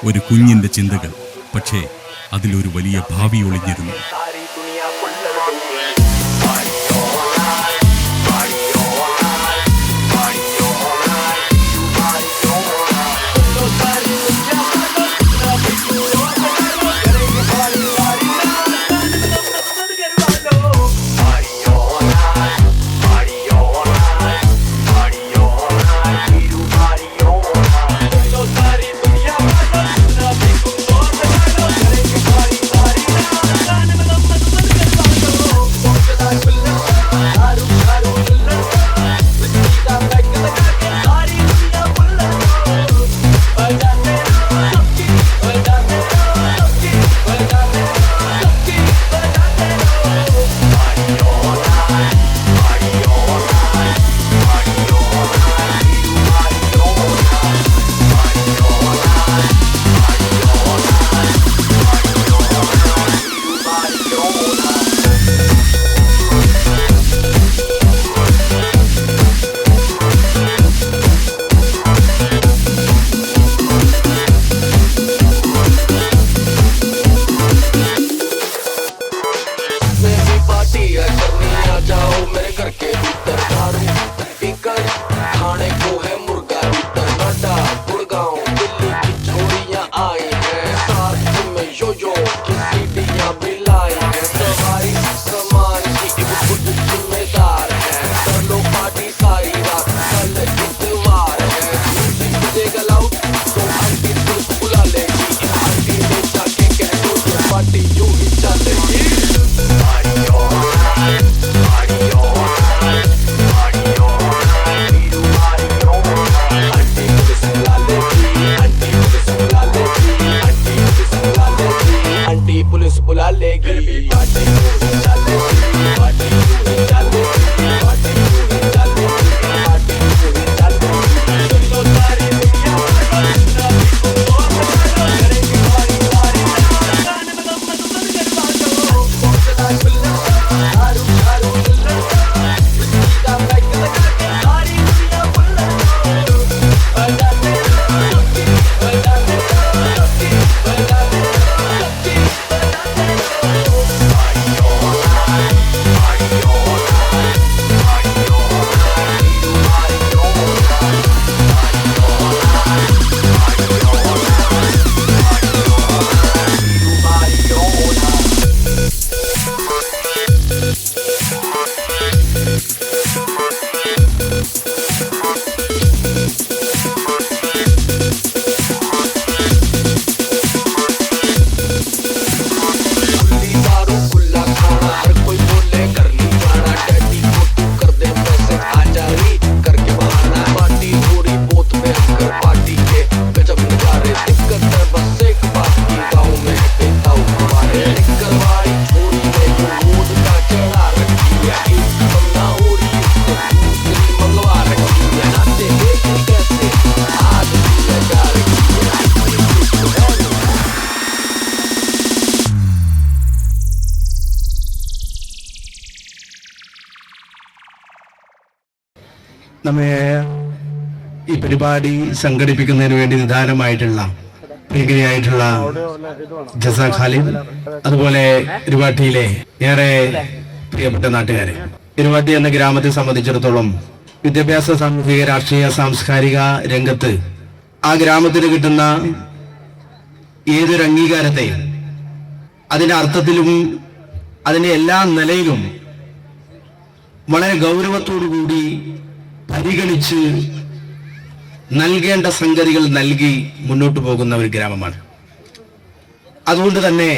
ഒരു കുഞ്ഞിന്റെ ചിന്തകൾ, പക്ഷേ അതിലൊരു വലിയ ഭാവി ഒളിഞ്ഞിരുന്നു. നമ്മെ ഈ പരിപാടി സംഘടിപ്പിക്കുന്നതിന് വേണ്ടി നിദാനമായിട്ടുള്ള പ്രിയയായിട്ടുള്ള ജസ ഖാലിദ്, അതുപോലെ ഇരുവാട്ടിയിലെ ഏറെ പ്രിയപ്പെട്ട നാട്ടുകാരെ, ഇരുവാട്ടി എന്ന ഗ്രാമത്തെ സംബന്ധിച്ചിടത്തോളം വിദ്യാഭ്യാസ, സാമൂഹിക, രാഷ്ട്രീയ, സാംസ്കാരിക രംഗത്ത് ആ ഗ്രരാമത്തിന് കിട്ടുന്ന ഏതൊരു അംഗീകാരത്തെയും അതിന്റെ അർത്ഥത്തിലും അതിന്റെ എല്ലാ നിലയിലും വളരെ ഗൗരവത്തോടുകൂടി പരിഗണിച്ച് നൽകേണ്ട സംഗതികൾ നൽകി മുന്നോട്ട് പോകുന്ന ഒരു ഗ്രാമമാണ്. അതുകൊണ്ട് തന്നെ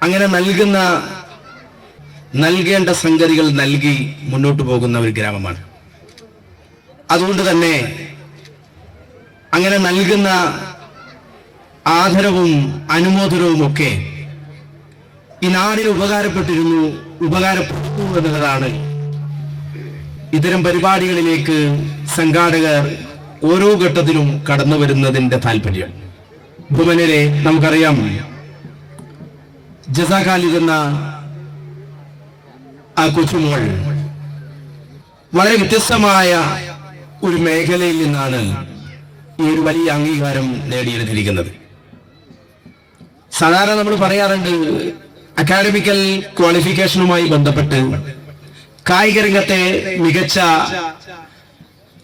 അങ്ങനെ നൽകേണ്ട സംഗതികൾ നൽകി മുന്നോട്ട് പോകുന്ന ഒരു ഗ്രാമമാണ്. അതുകൊണ്ട് തന്നെ അങ്ങനെ നൽകുന്ന ആദരവും അനുമോദനവും ഒക്കെ ഈ നാടിന് ഉപകാരപ്പെടുന്നു എന്നുള്ളതാണ് ഇത്തരം പരിപാടികളിലേക്ക് സംഘാടകർ ഓരോ ഘട്ടത്തിലും കടന്നു വരുന്നതിന്റെ താല്പര്യം. ബഹുമാന്യരെ, നമുക്കറിയാം ജസ ഖാലിദ് എന്ന ആ കൊച്ചുമോൾ വളരെ വ്യത്യസ്തമായ ഒരു മേഖലയിൽ നിന്നാണ് ഈ ഒരു വലിയ അംഗീകാരം നേടിയെടുത്തിരിക്കുന്നത്. സാധാരണ നമ്മൾ പറയാറുണ്ട്, അക്കാഡമിക്കൽ ക്വാളിഫിക്കേഷനുമായി ബന്ധപ്പെട്ട് കായിക രംഗത്തെ മികച്ച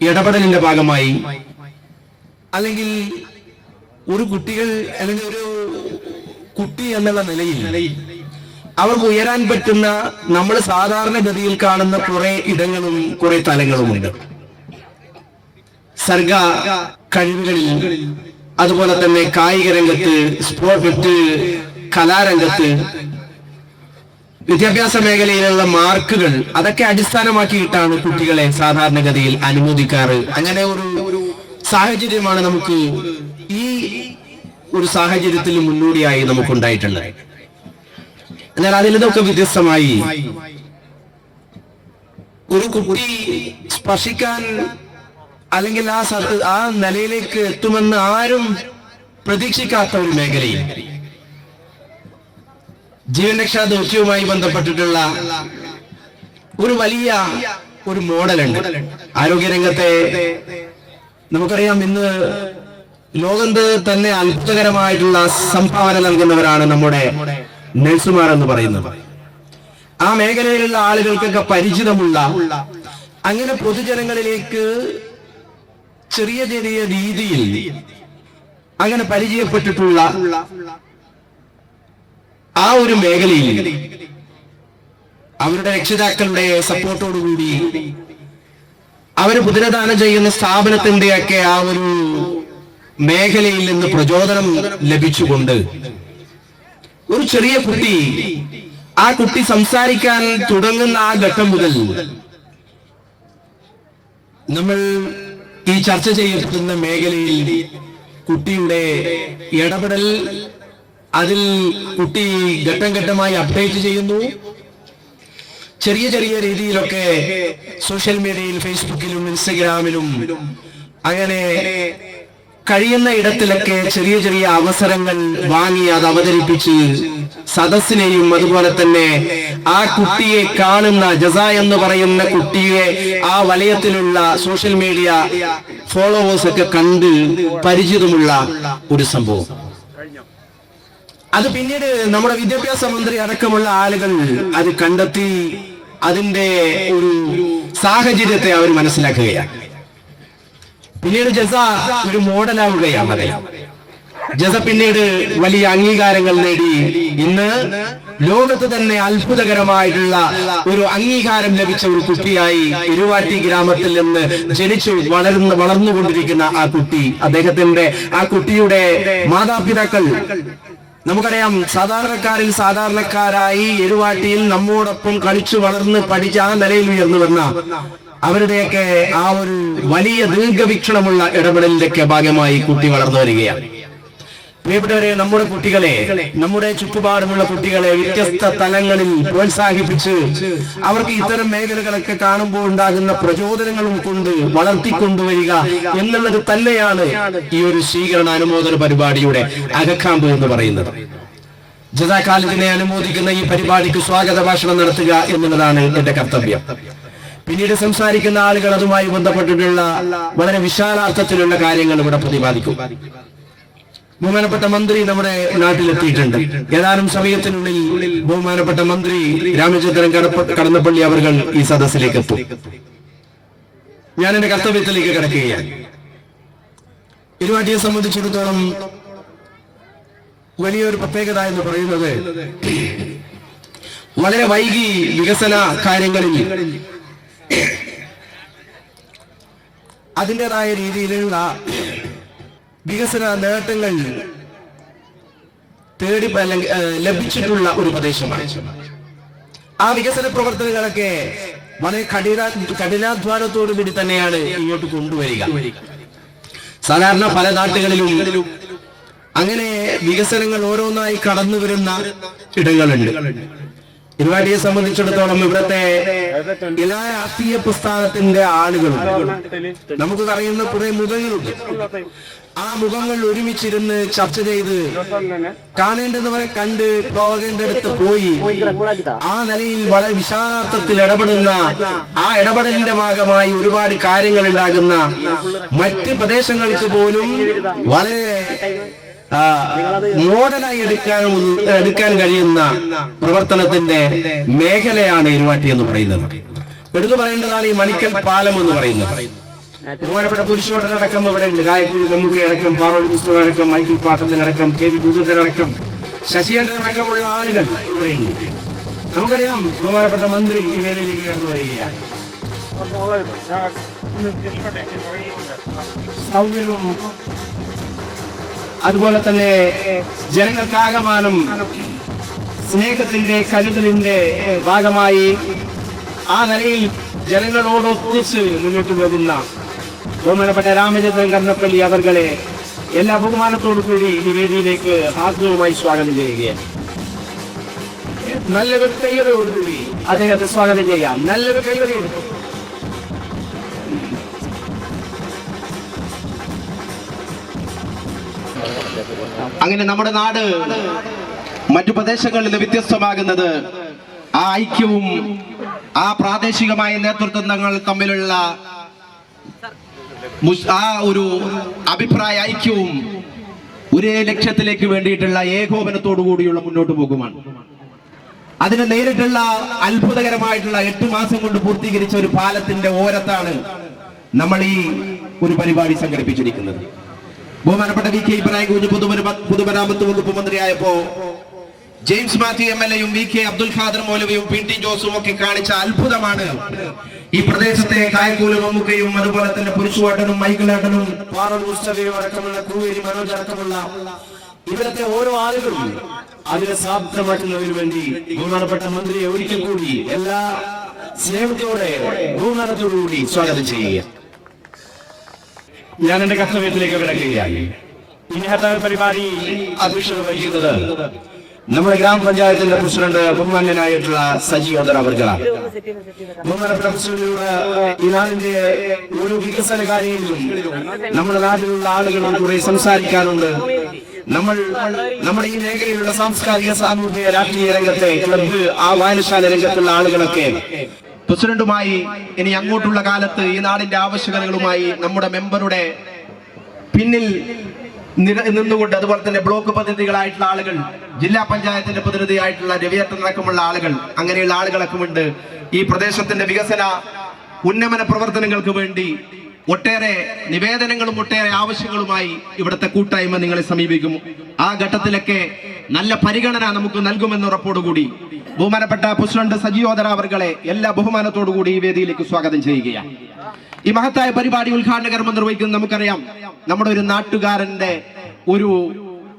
ഇടപെടലിന്റെ ഭാഗമായി അല്ലെങ്കിൽ ഒരു കുട്ടി എന്നുള്ള നിലയിൽ അവർക്ക് ഉയരാൻ പറ്റുന്ന നമ്മൾ സാധാരണഗതിയിൽ കാണുന്ന കുറെ ഇടങ്ങളും കുറെ തലങ്ങളുമുണ്ട്. സർഗ കഴിവുകളിൽ, അതുപോലെ തന്നെ കായിക രംഗത്ത്, മറ്റ് കലാരംഗത്ത്, വിദ്യാഭ്യാസ മേഖലയിലുള്ള മാർക്കുകൾ, അതൊക്കെ അടിസ്ഥാനമാക്കിയിട്ടാണ് കുട്ടികളെ സാധാരണഗതിയിൽ അനുമോദിക്കാറ്. അങ്ങനെ ഒരു സാഹചര്യമാണ് നമുക്ക് ഈ ഒരു സാഹചര്യത്തിൽ മുന്നോടിയായി നമുക്കുണ്ടായിട്ടുള്ളത്. എന്നാൽ അതിൽ നിന്നൊക്കെ വ്യത്യസ്തമായി ഒരു കുട്ടി സ്പർശിക്കാൻ അല്ലെങ്കിൽ ആ നിലയിലേക്ക് എത്തുമെന്ന് ആരും പ്രതീക്ഷിക്കാത്ത ഒരു മേഖലയിൽ ജീവൻ രക്ഷാ ദൗത്യവുമായി ബന്ധപ്പെട്ടിട്ടുള്ള ഒരു വലിയ ഒരു മോഡലുണ്ട്. ആരോഗ്യരംഗത്തെ നമുക്കറിയാം, ഇന്ന് ലോകത്ത് തന്നെ അത്ഭുതകരമായിട്ടുള്ള സംഭാവന നൽകുന്നവരാണ് നമ്മുടെ നഴ്സുമാർ എന്ന് പറയുന്നത്. ആ മേഖലയിലുള്ള ആളുകൾക്കൊക്കെ പരിചിതമുള്ള, അങ്ങനെ പൊതുജനങ്ങളിലേക്ക് ചെറിയ ചെറിയ രീതിയിൽ അങ്ങനെ പരിചയപ്പെട്ടിട്ടുള്ള ആ ഒരു മേഖലയിൽ അവരുടെ രക്ഷിതാക്കളുടെ സപ്പോർട്ടോടുകൂടി അവർ പുനരുദ്ധാനം ചെയ്യുന്ന സ്ഥാപനത്തിന്റെയൊക്കെ ആ ഒരു മേഖലയിൽ നിന്ന് പ്രചോദനം ലഭിച്ചുകൊണ്ട് ഒരു ചെറിയ കുട്ടി, ആ കുട്ടി സംസാരിക്കാൻ തുടങ്ങുന്ന ആ ഘട്ടം മുതൽ നമ്മൾ ഈ ചർച്ച ചെയ്യപ്പെടുന്ന മേഖലയിൽ കുട്ടിയുടെ ഇടപെടൽ, അതിൽ കുട്ടി ഘട്ടം ഘട്ടമായി അപ്ഡേറ്റ് ചെയ്യുന്നു. ചെറിയ ചെറിയ രീതിയിലൊക്കെ സോഷ്യൽ മീഡിയയിൽ, ഫേസ്ബുക്കിലും ഇൻസ്റ്റഗ്രാമിലും അങ്ങനെ കഴിയുന്ന ഇടത്തിലൊക്കെ ചെറിയ ചെറിയ അവസരങ്ങൾ വാങ്ങി അത് അവതരിപ്പിച്ച് സദസ്സിനെയും, അതുപോലെ തന്നെ ആ കുട്ടിയെ കാണുന്ന ജസ എന്ന് പറയുന്ന കുട്ടിയെ ആ വലയത്തിലുള്ള സോഷ്യൽ മീഡിയ ഫോളോവേഴ്സ് ഒക്കെ കണ്ട് പരിചിതമുള്ള ഒരു സംഭവം. അത് പിന്നീട് നമ്മുടെ വിദ്യാഭ്യാസ മന്ത്രി അടക്കമുള്ള ആളുകൾ അത് കണ്ടെത്തി അതിന്റെ ഒരു സാഹചര്യത്തെ അവർ മനസ്സിലാക്കുകയാണ്. പിന്നീട് ജസ ഒരു മോഡലാവുകയാണ്. ജസ പിന്നീട് വലിയ അംഗീകാരങ്ങൾ നേടി. ഇന്ന് ലോകത്ത് തന്നെ അത്ഭുതകരമായിട്ടുള്ള ഒരു അംഗീകാരം ലഭിച്ച ഒരു കുട്ടിയായി ഇരുവാട്ടി ഗ്രാമത്തിൽ നിന്ന് ജനിച്ചു വളർന്നുകൊണ്ടിരിക്കുന്ന ആ കുട്ടി, അദ്ദേഹത്തിന്റെ ആ കുട്ടിയുടെ മാതാപിതാക്കൾ നമുക്കറിയാം, സാധാരണക്കാരിൽ സാധാരണക്കാരായി ഇരുവാട്ടിയിൽ നമ്മോടൊപ്പം കളിച്ചു വളർന്ന് പഠിച്ച ആ നിലയിൽ ഉയർന്നു വന്ന അവരുടെയൊക്കെ ആ ഒരു വലിയ ദീർഘവീക്ഷണമുള്ള ഇടപെടലിന്റെ ഭാഗമായി കുട്ടി വളർന്നു വരികയാണ്. പ്രിയപ്പെട്ടവരെ, നമ്മുടെ കുട്ടികളെ, നമ്മുടെ ചുറ്റുപാടുമുള്ള കുട്ടികളെ വ്യത്യസ്ത തലങ്ങളിൽ പ്രോത്സാഹിപ്പിച്ച് അവർക്ക് ഇത്തരം മേഖലകളൊക്കെ കാണുമ്പോൾ ഉണ്ടാകുന്ന പ്രചോദനങ്ങളും കൊണ്ട് വളർത്തിക്കൊണ്ടുവരിക എന്നുള്ളത് തന്നെയാണ് ഈ ഒരു സ്വീകരണ അനുമോദന പരിപാടിയുടെ അകക്കാമ്പ് എന്ന് പറയുന്നത്. ജസാഖാലിദിനെ അനുമോദിക്കുന്ന ഈ പരിപാടിക്ക് സ്വാഗത ഭാഷണം നടത്തുക എന്നുള്ളതാണ് എന്റെ കർത്തവ്യം. പിന്നീട് സംസാരിക്കുന്ന ആളുകൾ അതുമായി ബന്ധപ്പെട്ടിട്ടുള്ള വളരെ വിശാലാർത്ഥത്തിലുള്ള കാര്യങ്ങൾ ഇവിടെ പ്രതിപാദിക്കും. ബഹുമാനപ്പെട്ട മന്ത്രി നമ്മുടെ നാട്ടിലെത്തിയിട്ടുണ്ട്. ഏതാനും സമയത്തിനുള്ളിൽ ബഹുമാനപ്പെട്ട മന്ത്രി രാമചന്ദ്രൻ കടന്നപ്പള്ളി അവർ ഈ സദസ്സിലേക്ക് എത്തും. ഞാൻ എന്റെ കർത്തവ്യത്തിലേക്ക് കിടക്കുകയാണ്. ഇരുവാട്ടിയെ സംബന്ധിച്ചിടത്തോളം വലിയൊരു പ്രത്യേകത എന്ന് പറയുന്നത്, വളരെ വൈകി വികസന കാര്യങ്ങളിൽ അതിൻ്റെതായ രീതിയിലുള്ള വികസന നേട്ടങ്ങൾ തേടി ലഭിച്ചിട്ടുള്ള ഒരു പ്രദേശമാണ്. ആ വികസന പ്രവർത്തനങ്ങളൊക്കെ വളരെ കഠിനാധ്വാനത്തോടുകൂടി തന്നെയാണ് ഇങ്ങോട്ട് കൊണ്ടുവരിക. സാധാരണ പല നാട്ടുകളിലും അങ്ങനെ വികസനങ്ങൾ ഓരോന്നായി കടന്നു വരുന്ന ഇടങ്ങളുണ്ട്. ഇരുവാടിയെ സംബന്ധിച്ചിടത്തോളം ഇവിടുത്തെ എല്ലാ രാഷ്ട്രീയ പ്രസ്ഥാനത്തിന്റെ ആളുകളും നമുക്ക് അറിയുന്ന കുറെ മുഖങ്ങളുണ്ട്. ആ മുഖങ്ങൾ ഒരുമിച്ചിരുന്ന് ചർച്ച ചെയ്ത് കാണേണ്ടതുവരെ കണ്ട് പോകേണ്ടടുത്ത് പോയി ആ നിലയിൽ വളരെ വിശാലാർത്ഥത്തിൽ ഇടപെടുന്ന ആ ഇടപെടലിന്റെ ഭാഗമായി ഒരുപാട് കാര്യങ്ങൾ ഉണ്ടാകുന്ന മറ്റ് പ്രദേശങ്ങൾക്ക് പോലും വളരെ മോഡലായി എടുക്കാൻ കഴിയുന്ന പ്രവർത്തനത്തിന്റെ മേഖലയാണ് ഇരുവാട്ടി എന്ന് പറയുന്നത്. എടുത്തു പറയേണ്ടതാണ് ഈ മണിക്കൽ പാലം എന്ന് പറയുന്നത്. ബഹുമാനപ്പെട്ട പുരുഷോട്ടനടക്കം ഇവിടെ ഉണ്ട്. ഗായത്രി ഗംഭീരി അടക്കം, പാർവതി പുസ്തകം അടക്കം, മൈക്കിൾ പാട്ടത്തിനടക്കം, കെ വി ഭൂതത്തിനടക്കം, ശശിയേന്ദ്രനടക്കമുള്ള ആളുകൾ ഇവിടെയുണ്ട്. നമുക്കറിയാം ബഹുമാനപ്പെട്ട മന്ത്രി ഈ വേദിയിലേക്ക് കടന്നു വരികയാണ്. സൗകര്യവും അതുപോലെ തന്നെ ജനങ്ങൾക്കാകമാനം സ്നേഹത്തിന്റെ കരുതലിന്റെ ഭാഗമായി ആ നിലയിൽ ജനങ്ങളോട് ഒന്നിച്ച് മുന്നോട്ട് പോകുന്ന ബഹുമാനപ്പെട്ട രാമചന്ദ്രൻ കടന്നപ്പള്ളി അവർകളെ എല്ലാ ബഹുമാനത്തോടു കൂടി ഈ വേദിയിലേക്ക് ആദ്യവുമായി സ്വാഗതം ചെയ്യുകയാണ്. നല്ലൊരു കൈവരയോടുകൂടി അദ്ദേഹത്തെ സ്വാഗതം ചെയ്യാം. നല്ലൊരു കൈവരയോട് അങ്ങനെ നമ്മുടെ നാട് മറ്റു പ്രദേശങ്ങളിൽ നിന്ന് വ്യത്യസ്തമാകുന്നത് ആ ഐക്യവും ആ പ്രാദേശികമായ നേതൃത്വങ്ങൾ തമ്മിലുള്ള ആ ഒരു അഭിപ്രായ ഐക്യവും ഒരേ ലക്ഷ്യത്തിലേക്ക് വേണ്ടിയിട്ടുള്ള ഏകോപനത്തോടു കൂടിയുള്ള മുന്നോട്ട് പോകുമാണ്. അതിന് നേരിട്ടുള്ള അത്ഭുതകരമായിട്ടുള്ള 8 മാസം കൊണ്ട് പൂർത്തീകരിച്ച ഒരു പാലത്തിന്റെ ഓരത്താണ് നമ്മൾ ഈ ഒരു പരിപാടി സംഘടിപ്പിച്ചിരിക്കുന്നത്. ബഹുമാനപ്പെട്ട വി കെ ഇബ്രാഹിം കുഞ്ഞ് പൊതുമരാമത്ത് വകുപ്പ് മന്ത്രിയായപ്പോ ജെയിംസ് മാത്യു MLA-യും വി കെ അബ്ദുൽ ഖാദർ മൗലവിയും പി ടി ജോസും ഒക്കെ കാണിച്ച അത്ഭുതമാണ് ഈ പ്രദേശത്തെ കായംകൂലും മമ്മൂക്കയും അതുപോലെ തന്നെ പുരുഷുവാട്ടനും മൈക്കിളേട്ടനും പാറൂസ്തവയും അടക്കമുള്ള കൂവേരി മനോജ് അടക്കമുള്ള ഇവിടുത്തെ ഓരോ ആളുകളും അതിനെ സാധ്യമാക്കുന്നതിന് വേണ്ടി ബഹുമാനപ്പെട്ട മന്ത്രിയെ ഒരിക്കൽ കൂടി എല്ലാ സ്നേഹത്തോടെ ബഹുമാനത്തോടുകൂടി സ്വാഗതം ചെയ്യുക. ഞാൻ എന്റെ കർത്തവ്യത്തിലേക്ക് കിടക്കുകയായി. ഈ മഹത്തായ പരിപാടി അധ്യക്ഷത വഹിക്കുന്നത് നമ്മുടെ ഗ്രാമപഞ്ചായത്തിന്റെ പ്രസിഡന്റ് ബഹുമാന്യനായിട്ടുള്ള സജി ഓദർ അവർകളാണ്. ബഹുമാനപ്പെട്ട പ്രസിഡന്റിലൂടെ ഈ നാടിന്റെ ഓരോ വികസന കാര്യങ്ങളിലും നമ്മുടെ നാട്ടിലുള്ള ആളുകളും കൂടെ സംസാരിക്കാറുണ്ട്. നമ്മുടെ ഈ മേഖലയിലുള്ള സാംസ്കാരിക സാമൂഹിക രാഷ്ട്രീയ രംഗത്തെ ക്ലബ്ബ് ആ വായനശാല രംഗത്തുള്ള ആളുകളൊക്കെ പ്രസിഡന്റുമായി ഇനി അങ്ങോട്ടുള്ള കാലത്ത് ഈ നാടിന്റെ ആവശ്യകതകളുമായി നമ്മുടെ മെമ്പറുടെ പിന്നിൽ നിന്നുകൊണ്ട് അതുപോലെ തന്നെ ബ്ലോക്ക് പ്രതിനിധികളായിട്ടുള്ള ആളുകൾ, ജില്ലാ പഞ്ചായത്തിന്റെ പ്രതിനിധിയായിട്ടുള്ള രവിയേട്ടൻ അടക്കമുള്ള ആളുകൾ, അങ്ങനെയുള്ള ആളുകളൊക്കെ ഉണ്ട്. ഈ പ്രദേശത്തിന്റെ വികസന ഉന്നമന പ്രവർത്തനങ്ങൾക്ക് വേണ്ടി ഒട്ടേറെ നിവേദനങ്ങളും ഒട്ടേറെ ആവശ്യങ്ങളുമായി ഇവിടുത്തെ കൂട്ടായ്മ നിങ്ങളെ സമീപിക്കും. ആ ഘട്ടത്തിലൊക്കെ നല്ല പരിഗണന നമുക്ക് നൽകുമെന്ന ഉറപ്പോടുകൂടി ബഹുമാനപ്പെട്ട പ്രസിഡന്റ് സജി ഓദർ അവർകളെ എല്ലാ ബഹുമാനത്തോടുകൂടി ഈ വേദിയിലേക്ക് സ്വാഗതം ചെയ്യുകയാണ്. ഈ മഹത്തായ പരിപാടി ഉദ്ഘാടന കർമ്മം നിർവഹിക്കുന്നത് നമുക്കറിയാം, നമ്മുടെ ഒരു നാട്ടുകാരന്റെ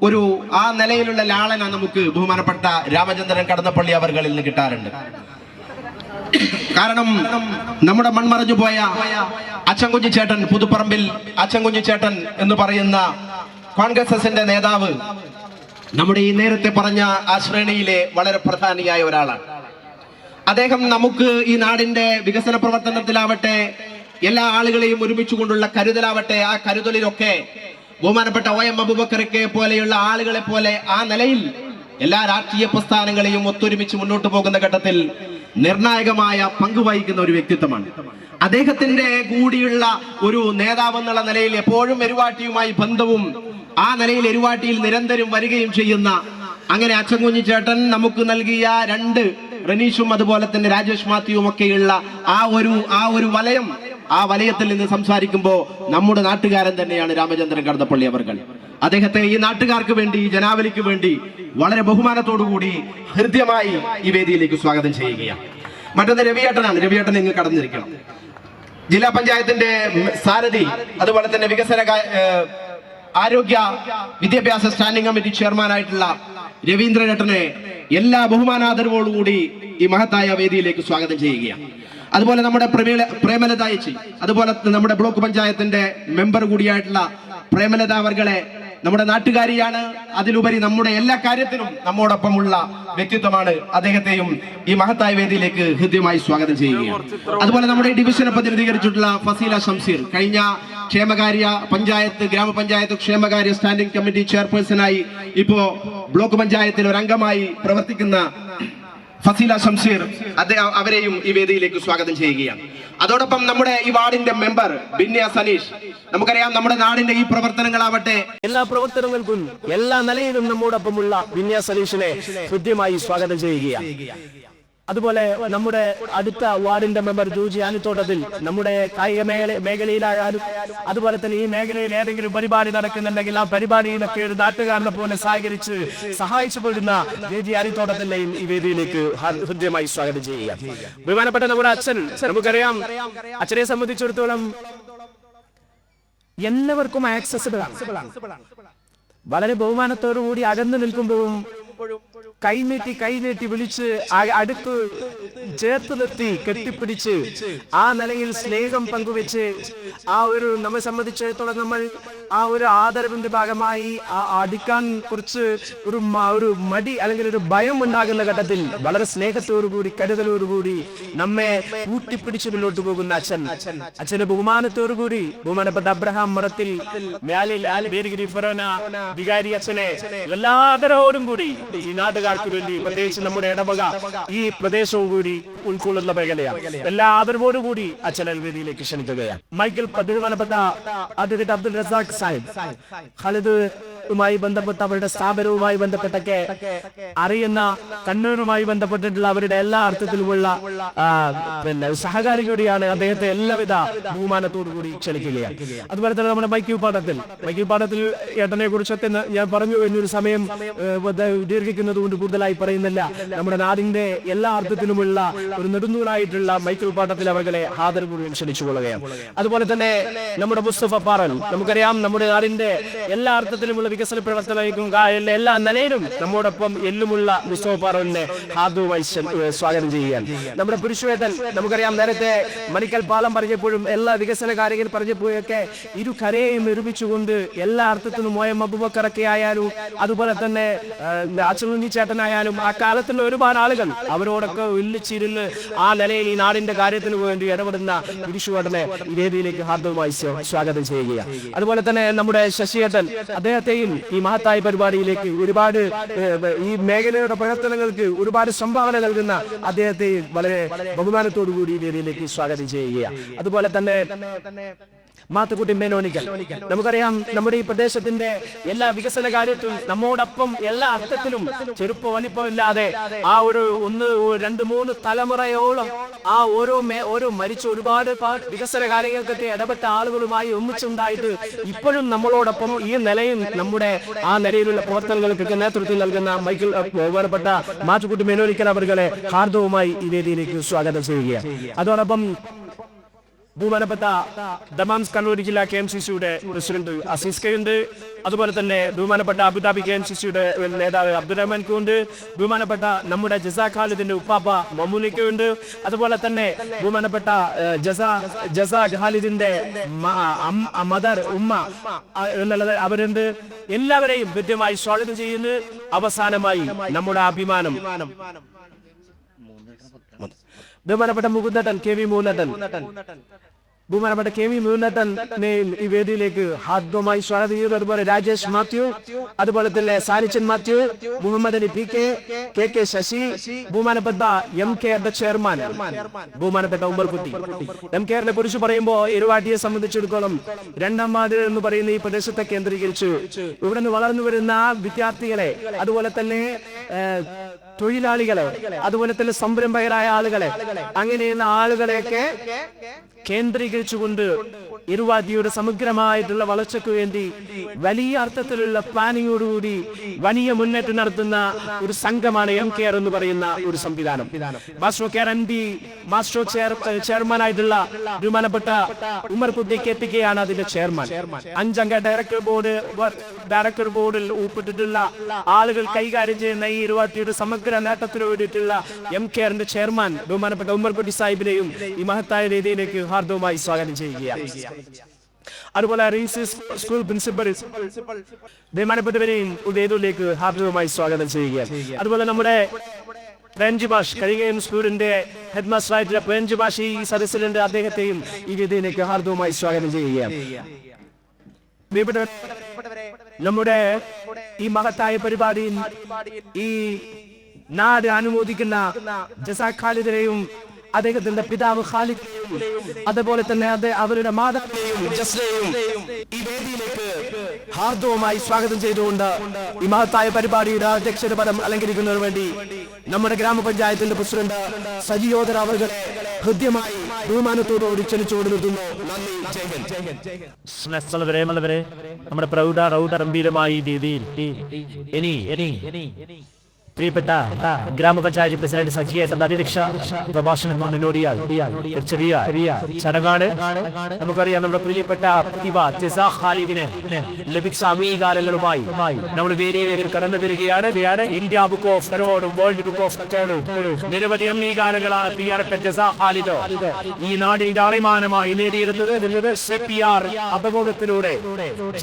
ഒരു ആ നിലയിലുള്ള ലാളന നമുക്ക് ബഹുമാനപ്പെട്ട രാമചന്ദ്രൻ കടന്നപ്പള്ളി അവർകളിൽ നിന്ന് കിട്ടാറുണ്ട്. കാരണം നമ്മുടെ മൺമറഞ്ഞു പോയ അച്ചൻകുഞ്ഞി ചേട്ടൻ, പുതുപ്പറമ്പിൽ അച്ചൻകുഞ്ഞി ചേട്ടൻ എന്ന് പറയുന്ന കോൺഗ്രസിന്റെ നേതാവ് നമ്മുടെ ഈ നേരത്തെ പറഞ്ഞ ആ ശ്രേണിയിലെ വളരെ പ്രധാനിയായ ഒരാളാണ്. അദ്ദേഹം നമുക്ക് ഈ നാടിന്റെ വികസന പ്രവർത്തനത്തിലാവട്ടെ എല്ലാ ആളുകളെയും ഒരുമിച്ച് കൊണ്ടുള്ള കരുതലാവട്ടെ, ആ കരുതലിലൊക്കെ ബഹുമാനപ്പെട്ട OM അബൂബക്കറിനെ പോലെയുള്ള ആളുകളെ പോലെ ആ നിലയിൽ എല്ലാ രാഷ്ട്രീയ പ്രസ്ഥാനങ്ങളെയും ഒത്തൊരുമിച്ച് മുന്നോട്ട് പോകുന്ന ഘട്ടത്തിൽ നിർണായകമായ പങ്ക് വഹിക്കുന്ന ഒരു വ്യക്തിത്വമാണ്. അദ്ദേഹത്തിന്റെ കൂടിയുള്ള ഒരു നേതാവ് എന്നുള്ള നിലയിൽ എപ്പോഴും എരുവാട്ടിയുമായി ബന്ധവും ആ നിലയിൽ എരുവാട്ടിയിൽ നിരന്തരം വരികയും ചെയ്യുന്ന അങ്ങനെ അച്ചൻകുഞ്ഞി ചേട്ടൻ നമുക്ക് നൽകിയ 2 റനീഷും അതുപോലെ തന്നെ രാജേഷ് മാത്യുവും ഒക്കെയുള്ള ആ ഒരു വലയം, ആ വലയത്തിൽ നിന്ന് സംസാരിക്കുമ്പോൾ നമ്മുടെ നാട്ടുകാരൻ തന്നെയാണ് രാമചന്ദ്രൻ കടന്നപ്പള്ളി അവർകൾ. അദ്ദേഹത്തെ ഈ നാട്ടുകാർക്ക് വേണ്ടി, ഈ ജനാവലിക്ക് വേണ്ടി വളരെ ബഹുമാനത്തോടുകൂടി ഹൃദ്യമായി ഈ വേദിയിലേക്ക് സ്വാഗതം ചെയ്യുകയാണ്. മറ്റൊന്ന് രവിയേട്ടനാണ്. രവിയേട്ടൻ നിങ്ങൾ കടന്നിരിക്കണം. ജില്ലാ പഞ്ചായത്തിന്റെ സാരഥി, അതുപോലെ തന്നെ വികസന ആരോഗ്യ വിദ്യാഭ്യാസ സ്റ്റാൻഡിംഗ് കമ്മിറ്റി ചെയർമാനായിട്ടുള്ള രവീന്ദ്രനേട്ടനെ എല്ലാ ബഹുമാനാദരവോടുകൂടി ഈ മഹത്തായ വേദിയിലേക്ക് സ്വാഗതം ചെയ്യുകയാണ്. അതുപോലെ നമ്മുടെ പ്രേമലത ചേച്ചി, അതുപോലെ നമ്മുടെ ബ്ലോക്ക് പഞ്ചായത്തിന്റെ മെമ്പർ കൂടിയായിട്ടുള്ള പ്രേമലത അവർകളെ നമ്മുടെ നാട്ടുകാരിയാണ്. അതിലുപരി നമ്മുടെ എല്ലാ കാര്യത്തിലും നമ്മോടൊപ്പമുള്ള വ്യക്തിത്വമാണ്. അദ്ദേഹത്തെയും ഈ മഹത്തായ വേദിയിലേക്ക് ഹൃദ്യമായി സ്വാഗതം ചെയ്യുകയാണ്. അതുപോലെ നമ്മുടെ ഡിവിഷനെ പ്രതിനിധീകരിച്ചിട്ടുള്ള ഫസീല ഷംസീർ, കഴിഞ്ഞ ക്ഷേമകാര്യ ഗ്രാമപഞ്ചായത്ത് ക്ഷേമകാര്യ സ്റ്റാൻഡിംഗ് കമ്മിറ്റി ചെയർപേഴ്സണായി ഇപ്പോ ബ്ലോക്ക് പഞ്ചായത്തിൽ ഒരു അംഗമായി പ്രവർത്തിക്കുന്ന ഫസീല ഷംസീർ, അവരെയും ഈ വേദിയിലേക്ക് സ്വാഗതം ചെയ്യുകയാണ്. അതോടൊപ്പം നമ്മുടെ ഈ വാർഡിന്റെ മെമ്പർ ബിന്യ സനീഷ്, നമുക്കറിയാം നമ്മുടെ നാടിന്റെ ഈ പ്രവർത്തനങ്ങളാവട്ടെ എല്ലാ പ്രവർത്തനങ്ങൾക്കും എല്ലാ നിലയിലും നമ്മോടൊപ്പമുള്ള ബിന്യ സനീഷിനെ ഹൃദ്യമായി സ്വാഗതം ചെയ്യുകയാണ്. അതുപോലെ നമ്മുടെ അടുത്ത വാർഡിന്റെ മെമ്പർ ജൂജി ആനിത്തോട്ടത്തിൽ നമ്മുടെ കായിക മേഖലയിലായാലും അതുപോലെ തന്നെ ഈ മേഖലയിൽ ഏതെങ്കിലും പരിപാടി നടക്കുന്നുണ്ടെങ്കിൽ ആ പരിപാടിയിലൊക്കെ ഒരു നാട്ടുകാരനെ പോലെ സഹായിച്ചു പോരുന്ന ജൂജി ആനിത്തോട്ടത്തിന്റെയും ഈ വേദിയിലേക്ക് ഹൃദ്യമായി സ്വാഗതം ചെയ്യുക. ബഹുമാനപ്പെട്ട നമ്മുടെ അച്ഛൻ, നമുക്കറിയാം അച്ഛനെ സംബന്ധിച്ചിടത്തോളം എല്ലാവർക്കും ആക്സസിബിൾ ആണ്. വളരെ ബഹുമാനത്തോടു കൂടി അകന്നു നിൽക്കുമ്പോഴും കൈനീട്ടി വിളിച്ച് അടുത്ത് ചേർത്ത് നിർത്തി കെട്ടിപ്പിടിച്ച് ആ നിലയിൽ സ്നേഹം പങ്കുവെച്ച് നമ്മെ സംബന്ധിച്ചിടത്തോളം നമ്മൾ ആ ഒരു ആദരവിന്റെ ഭാഗമായി അടുക്കാൻ കുറിച്ച് ഒരു മടി അല്ലെങ്കിൽ ഒരു ഭയം ഉണ്ടാകുന്ന ഘട്ടത്തിൽ വളരെ സ്നേഹത്തോടുകൂടി കരുതലോടുകൂടി നമ്മെ കൂട്ടിപ്പിടിച്ച് മുന്നോട്ട് പോകുന്ന അച്ഛന്റെ ബഹുമാനത്തോടുകൂടി ബഹുമാനപ്പെട്ട അബ്രഹാം മറത്തിൽ വികാരി അച്ഛനെ എല്ലാ ആദരവോടും കൂടി ഈ നാട്ടുകാർക്ക് വേണ്ടി പ്രത്യേകിച്ച് നമ്മുടെ ഇടവക ഈ പ്രദേശവും കൂടി ഉൾക്കൊള്ളുന്ന മേഖലയാണ്. എല്ലാ ആദരവോടും കൂടി അച്ഛനെ വേദിയിലേക്ക് ക്ഷണിക്കുകയാണ്. മൈക്കിൾ ബഹുമാനപ്പെട്ട അഡ്വക്കേറ്റ് അബ്ദുൽ റസാഖ് സാഹിബ് ഖാലിദുമായി ബന്ധപ്പെട്ട അവരുടെ സ്ഥാപനവുമായി ബന്ധപ്പെട്ടൊക്കെ അറിയുന്ന കണ്ണൂരുമായി ബന്ധപ്പെട്ടിട്ടുള്ള അവരുടെ എല്ലാ അർത്ഥത്തിലുമുള്ള സഹകാരി കൂടിയാണ്. അദ്ദേഹത്തെ എല്ലാവിധ ബഹുമാനത്തോടു കൂടി ക്ഷണിക്കുകയാണ്. അതുപോലെ തന്നെ നമ്മുടെ മൈക്കിൾ പാഠത്തിൽ ഏട്ടനെ കുറിച്ചൊക്കെ ഞാൻ പറഞ്ഞു, എന്നൊരു സമയം ദീർഘിക്കുന്നത് കൊണ്ട് കൂടുതലായി പറയുന്നില്ല. നമ്മുടെ നാടിന്റെ എല്ലാ അർത്ഥത്തിലുമുള്ള ഒരു നെടുന്നൂലായിട്ടുള്ള മൈക്കിൾ പാഠത്തിൽ അവരെ ആദരപൂർവ്വം ക്ഷണിച്ചുകൊള്ളുകയാണ്. അതുപോലെ തന്നെ നമ്മുടെ മുസ്തഫ പാറൽ, നമുക്കറിയാം നമ്മുടെ നാടിന്റെ എല്ലാ അർത്ഥത്തിലുമുള്ള വികസന പ്രവർത്തനങ്ങൾക്കും എല്ലാ നിലയിലും നമ്മോടൊപ്പം എല്ലുമുള്ള മുസ്തഫ പാറലിനെ ഹാർദവുമായി സ്വാഗതം ചെയ്യുകയാണ്. നമ്മുടെ പുരുഷവേതൻ, നമുക്കറിയാം നേരത്തെ മണിക്കൽ പാലം പറഞ്ഞപ്പോഴും എല്ലാ വികസന കാര്യങ്ങൾ പറഞ്ഞപ്പോഴൊക്കെ ഇരു കരയെയും നിർമ്മിച്ചുകൊണ്ട് എല്ലാ അർത്ഥത്തിലും മോയം അബൂബക്കറൊക്കെ ആയാലും അതുപോലെ തന്നെ അച്ഛനുണ്ണി ചേട്ടനായാലും ആ കാലത്തുള്ള ഒരുപാട് ആളുകൾ അവരോടൊക്കെ ഒല്ലിച്ചിരുന്ന് ആ നിലയിൽ ഈ നാടിന്റെ കാര്യത്തിന് വേണ്ടി ഇടപെടുന്ന പുരുഷവേട്ടനെ ഈ വേദിയിലേക്ക് ഹാർദവുമായി സ്വാഗതം ചെയ്യുകയാണ്. അതുപോലെ തന്നെ നമ്മുടെ ശശിയേട്ടൻ, അദ്ദേഹത്തെയും ഈ മഹത്തായ പരിപാടിയിലേക്ക് ഒരുപാട് ഈ മേഖലയുടെ പ്രവർത്തനങ്ങൾക്ക് ഒരുപാട് സംഭാവന നൽകുന്ന അദ്ദേഹത്തെ വളരെ ബഹുമാനത്തോടു കൂടി ഈ വേദിയിലേക്ക് സ്വാഗതം ചെയ്യുകയാണ്. അതുപോലെ തന്നെ മാത്തുക്കുട്ടി മേനോനിക്കൽ, നമുക്കറിയാം നമ്മുടെ ഈ പ്രദേശത്തിന്റെ എല്ലാ വികസന കാര്യത്തിലും നമ്മോടൊപ്പം എല്ലാ അർത്ഥത്തിലും ചെറുപ്പം വലിപ്പമില്ലാതെ ആ ഒരു 1, 2, 3 തലമുറയോളം ആ ഓരോ മരിച്ച ഒരുപാട് വികസന കാര്യങ്ങൾക്കൊക്കെ ഇടപെട്ട ആളുകളുമായി ഒന്നിച്ചുണ്ടായിട്ട് ഇപ്പോഴും നമ്മളോടൊപ്പം ഈ നിലയും നമ്മുടെ ആ നിലയിലുള്ള പ്രവർത്തനങ്ങൾക്കൊക്കെ നേതൃത്വം നൽകുന്ന മൈക്കിൾ ബഹുമാനപ്പെട്ട മാത്തുക്കുട്ടി മേനോനിക്കൽ അവരെ ഹാർദവുമായി ഈ വേദിയിലേക്ക് സ്വാഗതം ചെയ്യുകയാണ്. അതോടൊപ്പം ബഹുമാനപ്പെട്ട ദമാംസ് കണ്ണൂർ ജില്ലാ KMCCയുടെ പ്രസിഡന്റ് അസീസ് കെയുണ്ട്. അതുപോലെ തന്നെ ബഹുമാനപ്പെട്ട അബുദാബി KMCCയുടെ നേതാവ് അബ്ദുറഹ്മാൻ ഉണ്ട്. ബഹുമാനപ്പെട്ട നമ്മുടെ ജസാ ഖാലിദിന്റെ ഉപ്പാപ്പ മമ്മൂനിക്കുണ്ട്. അതുപോലെ തന്നെ ബഹുമാനപ്പെട്ട ജസാ ഖാലിദിന്റെ മദർ ഉമ്മ എന്നുള്ളത് അവരുണ്ട്. എല്ലാവരെയും കൃത്യമായി സ്വാഗതം ചെയ്യുന്നു. അവസാനമായി നമ്മുടെ അഭിമാനം ബഹുമാനപ്പെട്ട മുകുന്ദട്ടൻ KV മൂന്നട്ടൻ, ബഹുമാനപ്പെട്ട KV മൂന്നട്ടനെ ഈ വേദിയിലേക്ക് ഹാർദവമായി സ്വാഗതം ചെയ്യുന്നു. അതുപോലെ രാജേഷ് മാത്യു, അതുപോലെ തന്നെ സാരിച്ചൻ മാത്യു, മുഹമ്മദ് അലി PK ശശി, ബഹുമാനപ്പെട്ട MK ചെയർമാൻ ബഹുമാനപ്പെട്ട ഉമ്മർകുട്ടി. MK കുറിച്ച് പറയുമ്പോൾ ഇരുവാട്ടിയെ സംബന്ധിച്ചിടത്തോളം രണ്ടാം വാർഡ് എന്ന് പറയുന്ന ഈ പ്രദേശത്തെ കേന്ദ്രീകരിച്ച് ഇവിടെ നിന്ന് വളർന്നു വരുന്ന വിദ്യാർത്ഥികളെ, അതുപോലെ തന്നെ തൊഴിലാളികളെ, അതുപോലെ തന്നെ സംരംഭകരായ ആളുകളെ, അങ്ങനെയുള്ള ആളുകളെയൊക്കെ കേന്ദ്രീകരിച്ചുകൊണ്ട് ഇരുവാദിയുടെ സമഗ്രമായിട്ടുള്ള വളർച്ചയ്ക്ക് വേണ്ടി വലിയ അർത്ഥത്തിലുള്ള പ്ലാനിങ്ങോടുകൂടി വലിയ മുന്നേറ്റം നടത്തുന്ന ഒരു സംഘമാണ് MK എന്ന് പറയുന്ന ഒരു സംവിധാനം. Master care MD master chairman ആയിട്ടുള്ള ബഹുമാനപ്പെട്ട ഉമ്മർകുട്ടി KPK ആണ് അതിന്റെ ചെയർമാൻ. 5 അംഗ ഡയറക്ടർ ബോർഡിൽ ഉൾപ്പെട്ടിട്ടുള്ള ആളുകൾ കൈകാര്യം ചെയ്യുന്ന ഈ ഇരുവാദിയുടെ സമഗ്ര നേട്ടത്തിന് വേണ്ടിയിട്ടുള്ള MK ചെയർമാൻ ബഹുമാനപ്പെട്ട ഉമ്മർകുട്ടി സാഹിബിനെയും ഈ മഹത്തായ രീതിയിലേക്ക് ഹാർദവുമായി സ്വാഗതം ചെയ്യുകയാണ്. അതുപോലെ റീസസ് സ്കൂൾ പ്രിൻസിപ്പൽ ബഹുമാനപ്പെട്ടവരെയും വേദിയിലേക്ക് ഹാർദവമായി സ്വാഗതം ചെയ്യുകയാണ്. അതുപോലെ നമ്മുടെ പ്രേംജി മാഷ് കരികയം സ്കൂളിന്റെ ഹെഡ് മാസ്റ്റർ ആയിട്ടുള്ള പ്രേംജി മാഷ് ഈ സദസ്സിലുണ്ട്. അദ്ദേഹത്തെയും ഈ വേദിയിലേക്ക് ഹാർദവമായി സ്വാഗതം ചെയ്യുകയാണ്. നമ്മുടെ ഈ മഹത്തായ പരിപാടിയിൽ ഈ നാട് അനുമോദിക്കുന്ന ജസാഖ് ഖാലിദിനെയും അദ്ദേഹത്തിന്റെ പിതാവ് ഖാലിദിനെയും അതുപോലെ തന്നെ അവരുടെ മാതാവിനെയും ജസ്ലയെയും ഈ വേദിയിലേക്ക് ഹാർദവമായി സ്വാഗതം ചെയ്തുകൊണ്ട് ഈ മഹത്തായ പരിപാടിയുടെ അധ്യക്ഷത പദം അലങ്കരിക്കുന്നതിന് വേണ്ടി നമ്മുടെ ഗ്രാമപഞ്ചായത്തിന്റെ പ്രസിഡന്റ് സജി ഓദർ അവരുടെ ഹൃദ്യമായി ബഹുമാനത്തോടുകൂടി ക്ഷണിച്ചുകൊണ്ട് നിർത്തുന്നു. നന്ദി. നമ്മുടെ പ്രൗഢ രീതിയിൽ ഇനി പ്രിയപ്പെട്ട ഗ്രാമപഞ്ചായത്ത് പ്രസിഡന്റ് സഖിയേട്ടന്റെ അധ്യക്ഷ പ്രഭാഷണം മുന്നോടിയായി ചെറിയ ചടങ്ങാണ്. നമുക്കറിയാം നമ്മുടെ പ്രിയപ്പെട്ട പ്രതിഭ ജസാഖ് ഖാലിദിന് ലഭിച്ച അംഗീകാരങ്ങളുമായി നമ്മൾ വേദിയിലേക്ക് കടന്നു വരികയാണ്. ഇന്ത്യ ബുക്ക് ഓഫ് റെക്കോർഡും വേൾഡ് ബുക്ക് ഓഫ് റെക്കോർഡും നിരവധി അംഗീകാരങ്ങളാണ് പ്രിയപ്പെട്ട ജസാഖ് ഖാലിദ് ഈ നാടിന്റെ അഭിമാനമായി നേടിയിരുന്നത്. CPR അപകടത്തിലൂടെ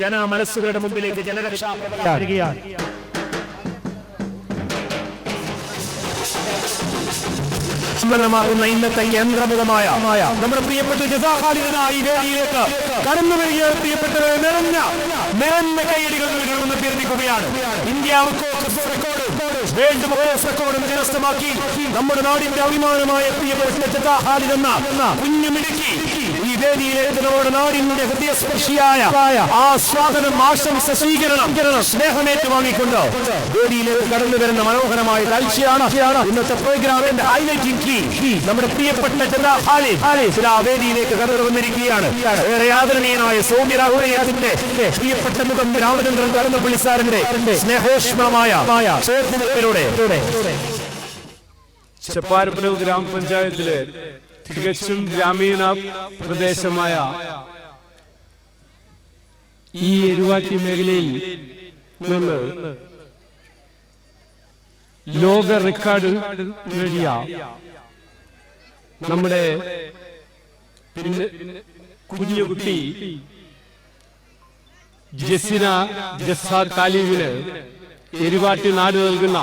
ജനമനസ്സുകളുടെ മുമ്പിലേക്ക് ജനരക്ഷാ വരികയാണ്. ഇന്നത്തെ യന്ത്രമുഖമായ നമ്മുടെ പ്രിയപ്പെട്ട ജസാഖ് ഖാലിദിനായി വേദിയിലേക്ക് കടന്നു വരികയാണ്. പ്രിയപ്പെട്ടവരെ നിറഞ്ഞ കൈയടികൾ നൽകണമെന്ന് അഭ്യർത്ഥിക്കുകയാണ്. ഇന്ത്യ വേൾഡ് ബുക്ക് ഓഫ് റെക്കോർഡും കരസ്ഥമാക്കി നമ്മുടെ നാടിന്റെ അഭിമാനമായ പ്രിയപ്പെട്ട ജസാഖ് ഖാലിദ് എന്ന കുഞ്ഞുമിടുക്കി ഈ വേദിയിലേക്ക് നമ്മുടെ നാടിന്റെ ഹൃദയസ്പർശിയായ ആ സ്വാഗതം, ആശംസ, സ്വീകരണം, സ്നേഹമേറ്റ് വാങ്ങിക്കൊണ്ട് വേദിയിലേക്ക് കടന്നു വരുന്ന മനോഹരമായ കാഴ്ചയാണ് ഇന്നത്തെ പ്രോഗ്രാമിന്റെ ഹൈലൈറ്റിംഗ്. നമ്മുടെ പ്രിയപ്പെട്ട ജസാഖ് ഖാലിദ് വേദിയിലേക്ക് കടന്നു വന്നിരിക്കുകയാണ്. ഏറെ ആദരണീയനായ സൗമ്യ രാഹുലത്തിന്റെ പ്രിയപ്പെട്ട മുഖം രാമചന്ദ്രൻ കടന്നപ്പള്ളി സാറിന്റെ സ്നേഹോഷ്മമായ ചെപ്പാരപ്പുഴ ഗ്രാമപഞ്ചായത്തിലെ തികച്ചും ഗ്രാമീണ പ്രദേശമായ ഈ എരുവാറ്റി മേഖലയിൽ നിന്ന് ലോക റെക്കോർഡ് നേടിയ നമ്മുടെ കുഞ്ഞുകുട്ടി ജസാഖ് ഖാലിദിന് എരുവാട്ടി നാട് നൽകുന്ന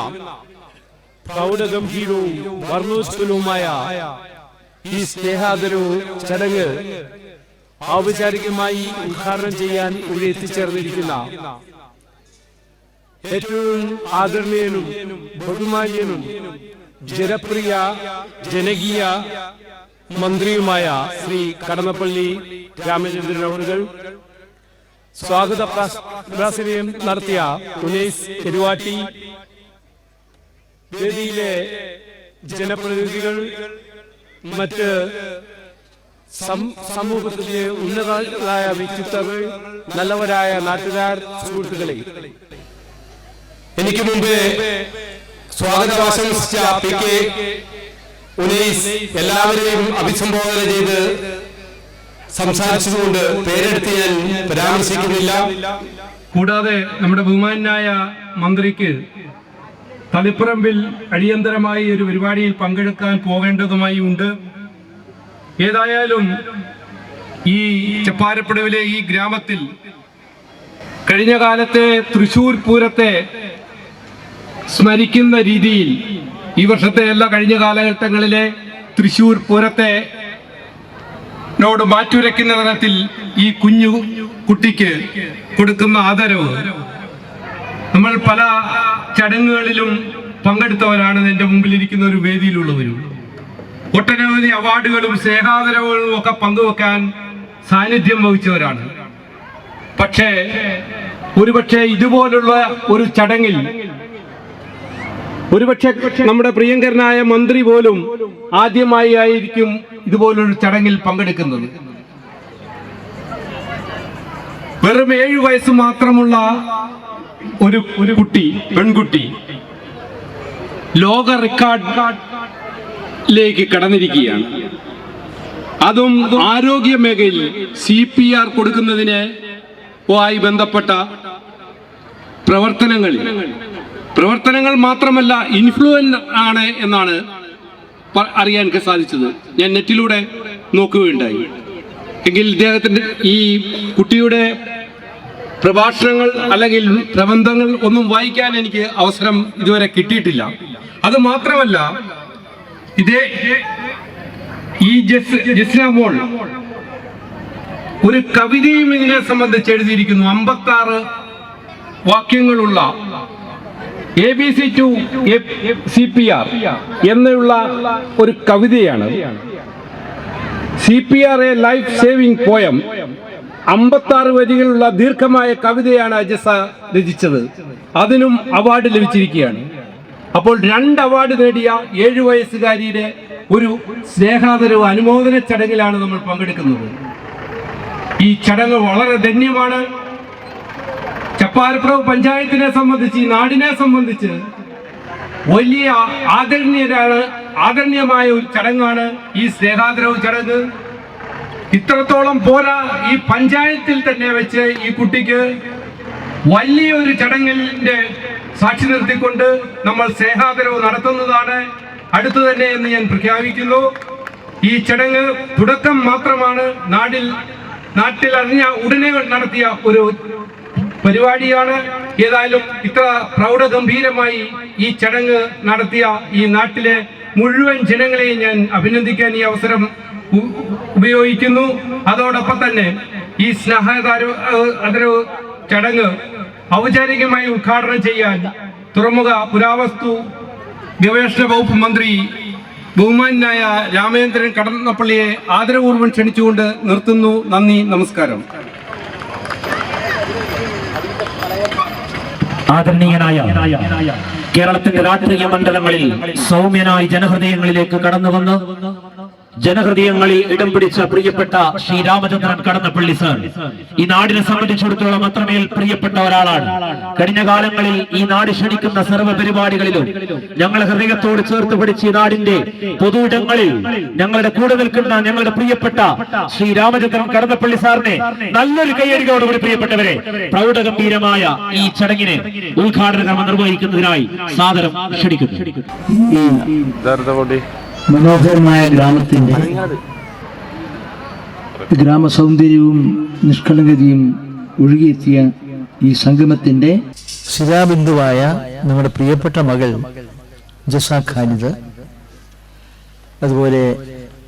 പ്രൗഢഗംഭീരവും വർണ്ണോജ്വലവുമായ ഈ സ്നേഹാദരവ് ചടങ്ങ് ഔപചാരികമായി ഉദ്ഘാടനം ചെയ്യാൻ ഇവിടെ എത്തിച്ചേർന്നിരിക്കുന്ന ഏറ്റവും ആദരണീയനും ബഹുമാന്യനും ജനപ്രിയ ജനകീയ മന്ത്രിയുമായ ശ്രീ കടന്നപ്പള്ളി രാമചന്ദ്രൻ അവർ സ്വാഗത പ്രാസനം നടത്തിയ ഉനൈസ് എരുവാട്ടി, വേദിയിലെ ജനപ്രതിനിധികൾ, മറ്റ് സമൂഹത്തിലെ ഉന്നതരായ വ്യക്തിത്വങ്ങൾ, നല്ലവരായ നാട്ടുകാർ, സുഹൃത്തുക്കളെ, എനിക്ക് മുമ്പ് സ്വാഗതം ആശംസിച്ച PK ഉനൈസ് എല്ലാവരെയും അഭിസംബോധന ചെയ്ത് സംസാരിച്ചതുകൊണ്ട് പേരെടുത്ത് ഞാൻ പരാമർശിക്കുന്നില്ല. കൂടാതെ നമ്മുടെ ബഹുമാനായ മന്ത്രിക്ക് തളിപ്പറമ്പിൽ അടിയന്തരമായി ഒരു പരിപാടിയിൽ പങ്കെടുക്കാൻ പോകേണ്ടതുമായി ഉണ്ട്. ഏതായാലും ഈ ചെപ്പാരപ്പുഴയിലെ ഈ ഗ്രാമത്തിൽ കഴിഞ്ഞ കാലത്തെ തൃശൂർ പൂരത്തെ സ്മരിക്കുന്ന രീതിയിൽ ഈ വർഷത്തെ എല്ലാ കഴിഞ്ഞ കാലഘട്ടങ്ങളിലെ തൃശൂർ പൂരത്തെ നോട് മാറ്റുരയ്ക്കുന്ന തരത്തിൽ ഈ കുഞ്ഞു കുട്ടിക്ക് കൊടുക്കുന്ന ആദരവ് നമ്മൾ പല ചടങ്ങുകളിലും പങ്കെടുത്തവരാണ്. എൻ്റെ മുമ്പിലിരിക്കുന്ന ഒരു വേദിയിലുള്ളവരും ഒട്ടനവധി അവാർഡുകളും സ്നേഹാദരവുകളും ഒക്കെ പങ്കുവെക്കാൻ സാന്നിധ്യം വഹിച്ചവരാണ്. ഒരുപക്ഷെ ഇതുപോലുള്ള ഒരു ചടങ്ങിൽ ഒരുപക്ഷെ നമ്മുടെ പ്രിയങ്കരനായ മന്ത്രി പോലും ആദ്യമായി ആയിരിക്കും ഇതുപോലൊരു ചടങ്ങിൽ പങ്കെടുക്കുന്നത്. വെറും 7 വയസ്സ് മാത്രമുള്ള ഒരു പെൺകുട്ടി ലോക റെക്കോർഡിലേക്ക് കടന്നിരിക്കുകയാണ്. അതും ആരോഗ്യ മേഖലയിൽ CPR കൊടുക്കുന്നതിന് ബന്ധപ്പെട്ട പ്രവർത്തനങ്ങൾ മാത്രമല്ല, ഇൻഫ്ലുവൻസർ ആണ് എന്നാണ് അറിയാൻ സാധിച്ചത്. ഞാൻ നെറ്റിലൂടെ നോക്കുകയുണ്ടായി. എങ്കിൽ ഇദ്ദേഹത്തിൻ്റെ ഈ കുട്ടിയുടെ പ്രഭാഷണങ്ങൾ അല്ലെങ്കിൽ പ്രബന്ധങ്ങൾ ഒന്നും വായിക്കാൻ എനിക്ക് അവസരം ഇതുവരെ കിട്ടിയിട്ടില്ല. അത് മാത്രമല്ല, ഈ ജസ്ന മോൾ ഒരു കവിതയും ഇതിനെ സംബന്ധിച്ച് എഴുതിയിരിക്കുന്നു. 56 വാക്യങ്ങളുള്ള ABC to CPR എന്നുള്ള ഒരു കവിതയാണ്. CPR A life saving poem. 56 വരികളുള്ള ദീർഘമായ കവിതയാണ് അജസ രചിച്ചത്. അതിനും അവാർഡ് ലഭിച്ചിരിക്കുകയാണ്. അപ്പോൾ 2 അവാർഡ് നേടിയ 7 വയസ്സുകാരിയുടെ ഒരു സ്നേഹാദരവ് അനുമോദന ചടങ്ങിലാണ് നമ്മൾ പങ്കെടുക്കുന്നത്. ഈ ചടങ്ങ് വളരെ ധന്യമാണ്. ചപ്പാരപ്പുറം പഞ്ചായത്തിനെ സംബന്ധിച്ച്, ഈ നാടിനെ സംബന്ധിച്ച് വലിയ ആദരണീയമായ ഒരു ചടങ്ങാണ് ഈ സ്നേഹാദരവ് ചടങ്ങ്. ഇത്രത്തോളം പോരാ, ഈ പഞ്ചായത്തിൽ തന്നെ വെച്ച് ഈ കുട്ടിക്ക് വലിയൊരു ചടങ്ങിന്റെ സാക്ഷി നിർത്തിക്കൊണ്ട് നമ്മൾ സ്നേഹാദരവ് നടത്തുന്നതാണ് അടുത്തു തന്നെ എന്ന് ഞാൻ പ്രഖ്യാപിക്കുന്നു. ഈ ചടങ്ങ് തുടക്കം മാത്രമാണ്. നാട്ടിൽ അറിഞ്ഞ ഉടനെ നടത്തിയ ഒരു പരിപാടിയാണ്. ഏതായാലും ഇത്ര പ്രൗഢഗംഭീരമായി ഈ ചടങ്ങ് നടത്തിയ ഈ നാട്ടിലെ മുഴുവൻ ജനങ്ങളെയും ഞാൻ അഭിനന്ദിക്കാൻ ഈ അവസരം ഉപയോഗിക്കുന്നു. അതോടൊപ്പം തന്നെ ഈ സ്നേഹാദരവ് ചടങ്ങ് ഔപചാരികമായി ഉദ്ഘാടനം ചെയ്യാൻ തുറമുഖ പുരാവസ്തു ഗവേഷണ വകുപ്പ് മന്ത്രി ബഹുമാനായ രാമചന്ദ്രൻ കടന്നപ്പള്ളിയെ ആദരപൂർവ്വം ക്ഷണിച്ചുകൊണ്ട് നിർത്തുന്നു. നന്ദി, നമസ്കാരം. ആദരണീയനായ കേരളത്തിന്റെ രാഷ്ട്രീയ മണ്ഡലങ്ങളിൽ സൗമ്യനായി ജനഹൃദയങ്ങളിലേക്ക് കടന്നു വന്ന് ജനഹൃദയങ്ങളിൽ ഇടം പിടിച്ച പ്രിയപ്പെട്ട ശ്രീ രാമചന്ദ്രൻ കടന്നപ്പള്ളി സർ ഈ നാടിനെ സംബന്ധിച്ചിടത്തോളം അത്രമേൽ പ്രിയപ്പെട്ട ഒരാളാണ്. കഴിഞ്ഞ കാലങ്ങളിൽ ഈ നാട് ക്ഷണിക്കുന്ന സർവ്വ പരിപാടികളിലും ഞങ്ങളെ ഹൃദയത്തോട് ചേർത്ത് പിടിച്ച് ഈ നാടിന്റെ പൊതുയിടങ്ങളിൽ ഞങ്ങളുടെ കൂടെ നിൽക്കുന്ന ഞങ്ങളുടെ പ്രിയപ്പെട്ട ശ്രീ രാമചന്ദ്രൻ കടന്നപ്പള്ളി സാറിനെ നല്ലൊരു കയ്യടികളോടുകൂടി പ്രിയപ്പെട്ടവരെ പ്രൗഢഗംഭീരമായ ഈ ചടങ്ങിനെ ഉദ്ഘാടന കർമ്മം നിർവഹിക്കുന്നതിനായി സാദരം ക്ഷണിക്കുന്നു. മനോഹരമായ ഗ്രാമത്തിന്റെ ഗ്രാമസൗന്ദര്യവും നിഷ്കളങ്കതയും ഒഴുകിയെത്തിയ ഈ സംഗമത്തിന്റെ ശിലാബിന്ദുവായ നമ്മുടെ പ്രിയപ്പെട്ട മകൾ ജസ ഖാലിദ്, അതുപോലെ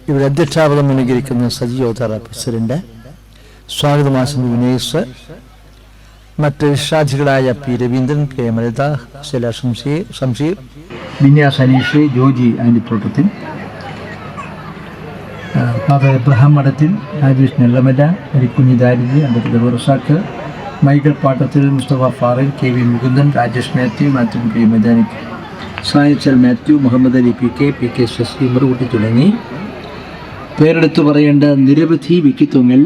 ഇവിടെ അധ്യക്ഷാപദം അനുകരിക്കുന്ന സജി ഓതറ പ്രസിഡന്റ്, സ്വാഗതമാശം വിനേഷ്, മറ്റ് വിശ്രാധികളായ പി രവീന്ദ്രൻ, കെ മലത, ശൈല ഷംഷീർ, ബിന്യാസ് അനീഷ്, ജോജി ആൻഡിപ്രോട്ടത്തിൽ, ഫാദർ എബ്രഹാം മഠത്തിൽ, രാജേഷ് നെല്ലമല, അരിക്കുഞ്ഞി ദാരിജി, അംബേദ്കർ റസാഖ്, മൈക്കൽ പാട്ടത്തിൽ, മുസ്തഫ ഫാറിൽ, കെ വി മുകുന്ദൻ, രാജേഷ് മാത്യു പി മെജാനിക്, സായച്ചൽ മാത്യു, മുഹമ്മദ് അലി പി കെ ശശി, മറുകുട്ടി തുടങ്ങി പേരെടുത്തു പറയേണ്ട നിരവധി വ്യക്തിത്വങ്ങൾ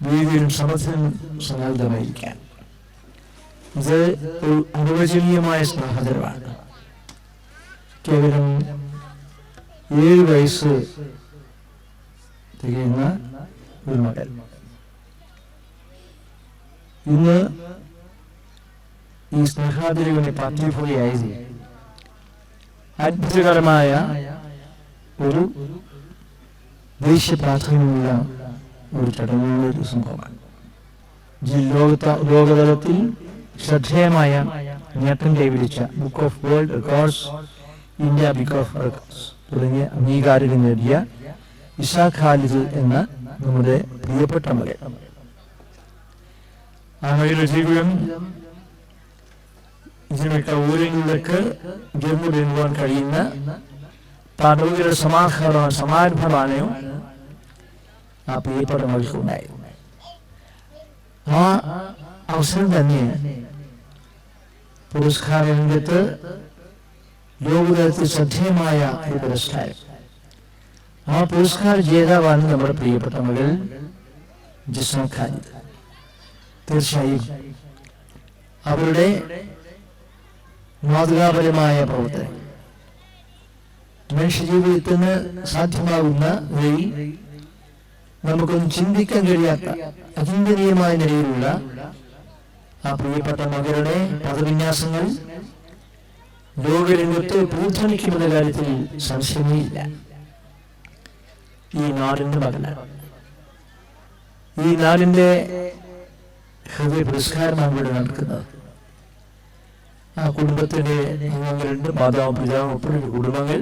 വേദിയിലും സമരത്തിലും സന്നാദ്ധമായിരിക്കാൻ. ഇത് ഒരു അനുവചനീയമായ സ്നേഹാദരവാണ്. കേവലം 7 വയസ്സ് തികയുന്ന ഒരു മകൻ ഇന്ന് ഈ സ്നേഹാദരവിനെ പാർട്ടിഫോളിയായത് അത്ഭുതകരമായ ഒരു ദേശീയ പ്രാധാന്യമുള്ള ഒരു ചടങ്ങുള്ള ഒരു സംഭവമാണ്. ലോകതലത്തിൽ ശ്രദ്ധേയമായ നേട്ടം കൈവരിച്ച book of world records, India book of records തുടങ്ങിയ അംഗീകാരം നേടിയ ഇസ ഖാലിദ് എന്ന നമ്മുടെ പ്രിയപ്പെട്ട മകൻ. ആ മകളുടെ ജീവിതം ഇതിനൊക്കെ ഊരുകളിലേക്ക് ജന്മു വരുവാൻ കഴിയുന്ന പദവിയുടെ സമാരംഭമാണ് ആ പ്രിയപ്പെട്ട മകൾക്കുണ്ടായി. ആ അവസരം തന്നെ പുരസ്കാര രംഗത്ത് ലോകതലത്തിൽ ശ്രദ്ധേയമായ ഒരു പുരസ്കാരം. ആ പുരസ്കാര ജേതാവാണ് നമ്മുടെ പ്രിയപ്പെട്ട മകൾ ജസ്ന ഖാലിദ്. തീർച്ചയായും അവരുടെ മാതൃകാപരമായ പ്രവർത്തനം മനുഷ്യ ജീവിതത്തിന് സാധ്യമാകുന്ന വഴി നമുക്കൊന്നും ചിന്തിക്കാൻ കഴിയാത്ത അചിന്തനീയമായ നിലയിലുള്ള ആ പ്രിയപ്പെട്ട മകളുടെ പദവിന്യാസങ്ങൾ ലോകരംഗത്ത് പൂർത്തണിക്കുമെന്ന കാര്യത്തിൽ സംശയമേ ഇല്ല. ഈ നാടിന്റെ മകനാണ്. ഈ നാടിൻ്റെ ഹൃദയ പുരസ്കാരമാണ് ഇവിടെ നടക്കുന്നത്. ആ കുടുംബത്തിൻ്റെ അംഗങ്ങളുണ്ട്, മാതാവും പിതാവും ഒപ്പമുള്ള കുടുംബങ്ങൾ,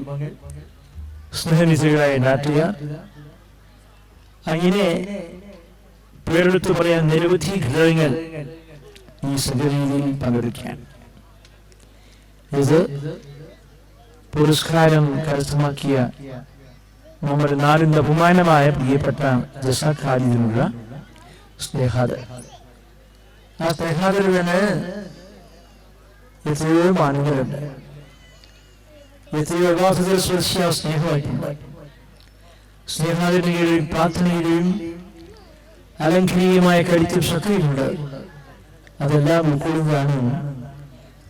സ്നേഹനിധികളായ നാട്ടുകാർ, അങ്ങനെ പേരെടുത്ത് പറയാൻ നിരവധി ഘടകങ്ങൾ ഈ സംഘടനയിൽ പങ്കെടുക്കാൻ. ഇത് പുരസ്കാരം കരസ്ഥമാക്കിയ നമ്മുടെ നാടിന്റെ ബഹുമാനമായ പ്രിയപ്പെട്ട ജസാഖ് ഖാലിദിനുള്ള സ്നേഹാദർ. ആ സ്നേഹാദരവിന് എത്രയോ മാനങ്ങളുണ്ട്, എത്രയോ യഥാർത്ഥത്തിൽ സ്പർശിയ സ്നേഹമായിട്ടുണ്ട്. സ്നേഹാദരയുടെയും പ്രാർത്ഥനയുടെയും അലംഘനീയമായ കരുത്തും ശക്തിയുണ്ട്. അതെല്ലാം ഉൾക്കൊള്ളുന്നതാണ്